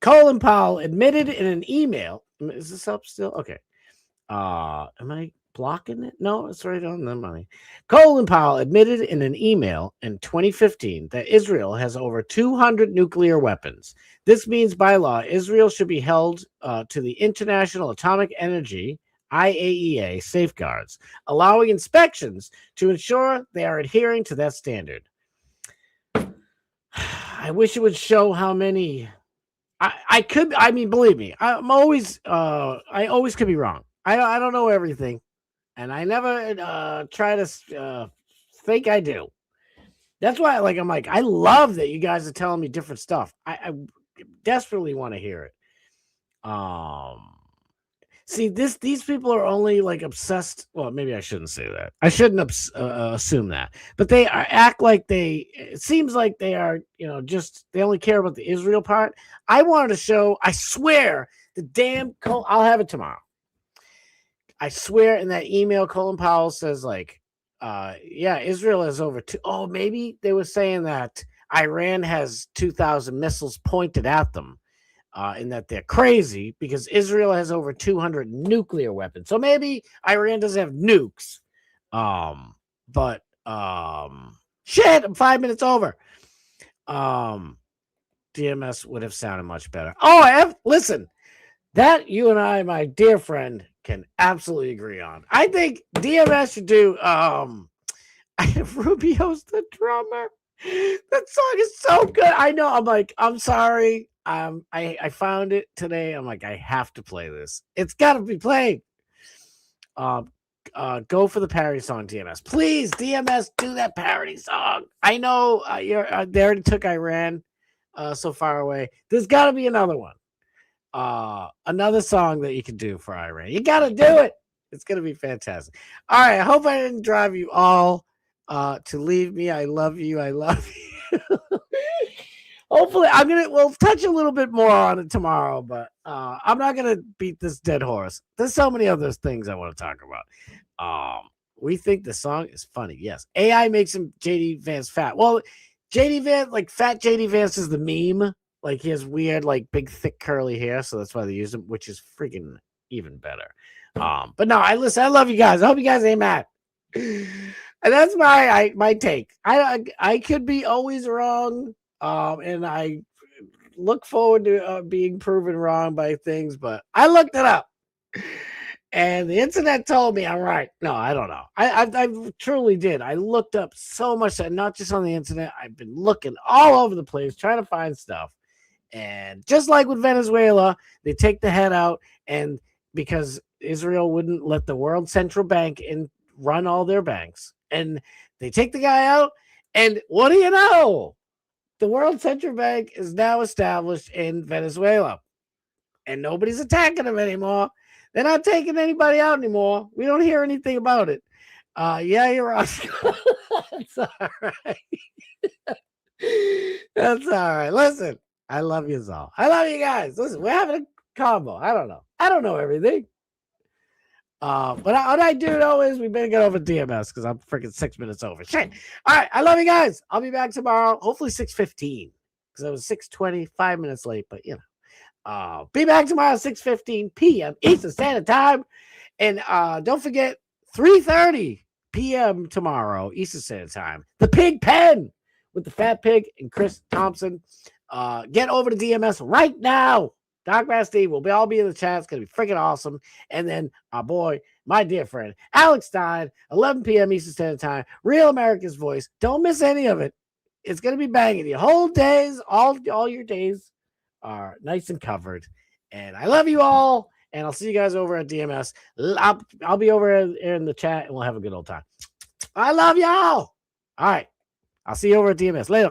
Colin Powell admitted in an email. Is this up still? Okay. Am I blocking it? No, it's right on the money. Colin Powell admitted in an email in 2015 that Israel has over 200 nuclear weapons. This means by law, Israel should be held to the International Atomic Energy, IAEA, safeguards, allowing inspections to ensure they are adhering to that standard. I wish it would show how many. I mean, believe me, I always could be wrong. I don't know everything. And I never try to think I do. That's why I'm like, I love that you guys are telling me different stuff. I desperately want to hear it. See, these people are only like obsessed. Well, maybe I shouldn't say that. I shouldn't assume that. But they act like it seems like they are, just they only care about the Israel part. I wanted to show, I swear, the damn I'll have it tomorrow. I swear in that email, Colin Powell says yeah, Israel has over maybe they were saying that Iran has 2,000 missiles pointed at them, and that they're crazy because Israel has over 200 nuclear weapons. So maybe Iran doesn't have nukes. But shit, I'm 5 minutes over. DMS would have sounded much better. Listen, that you and I, my dear friend, can absolutely agree on. I think DMS should do Rubio's the drummer. That song is so good. I know. I'm sorry. I found it today. I'm like, I have to play this. It's gotta be played. go for the parody song, DMS. Please, DMS, do that parody song. I know they already took Iran so far away. There's got to be another one. Another song that you can do for Iran. You got to do it. It's going to be fantastic. All right. I hope I didn't drive you all to leave me. I love you. I love you. Hopefully, we'll touch a little bit more on it tomorrow, but I'm not going to beat this dead horse. There's so many other things I want to talk about. We think the song is funny. Yes. AI makes him JD Vance fat. Well, JD Vance, like fat JD Vance is the meme. Like he has weird, like big, thick, curly hair. So that's why they use him, which is freaking even better. But no, I love you guys. I hope you guys ain't mad. And that's my take. I could be always wrong. And I look forward to being proven wrong by things, but I looked it up. And the internet told me I'm right. No, I don't know. I truly did. I looked up so much, not just on the internet. I've been looking all over the place trying to find stuff. And just like with Venezuela, they take the head out, and because Israel wouldn't let the World Central Bank run all their banks, and they take the guy out, and what do you know? The World Central Bank is now established in Venezuela, and nobody's attacking them anymore. They're not taking anybody out anymore. We don't hear anything about it. Yeah, you're right. That's all right. That's all right. Listen, I love you all. I love you guys. Listen, we're having a combo. I don't know. I don't know everything. But what I do know is we better get over DMS because I'm freaking 6 minutes over. Shit. All right. I love you guys. I'll be back tomorrow. Hopefully 6:15 because I was 6:20, 5 minutes late, but you know. Be back tomorrow 6:15 p.m. Eastern Standard Time. And don't forget 3:30 p.m. tomorrow Eastern Standard Time. The Pig Pen with the Fat Pig and Chris Thompson. Get over to DMS right now. Doc Mass Steve will all be in the chat. It's going to be freaking awesome. And then our boy, my dear friend, Alex Stein, 11 p.m. Eastern Standard Time. Real America's Voice. Don't miss any of it. It's going to be banging. Your whole days, all your days are nice and covered. And I love you all. And I'll see you guys over at DMS. I'll be over in the chat and we'll have a good old time. I love y'all. All right. I'll see you over at DMS. Later.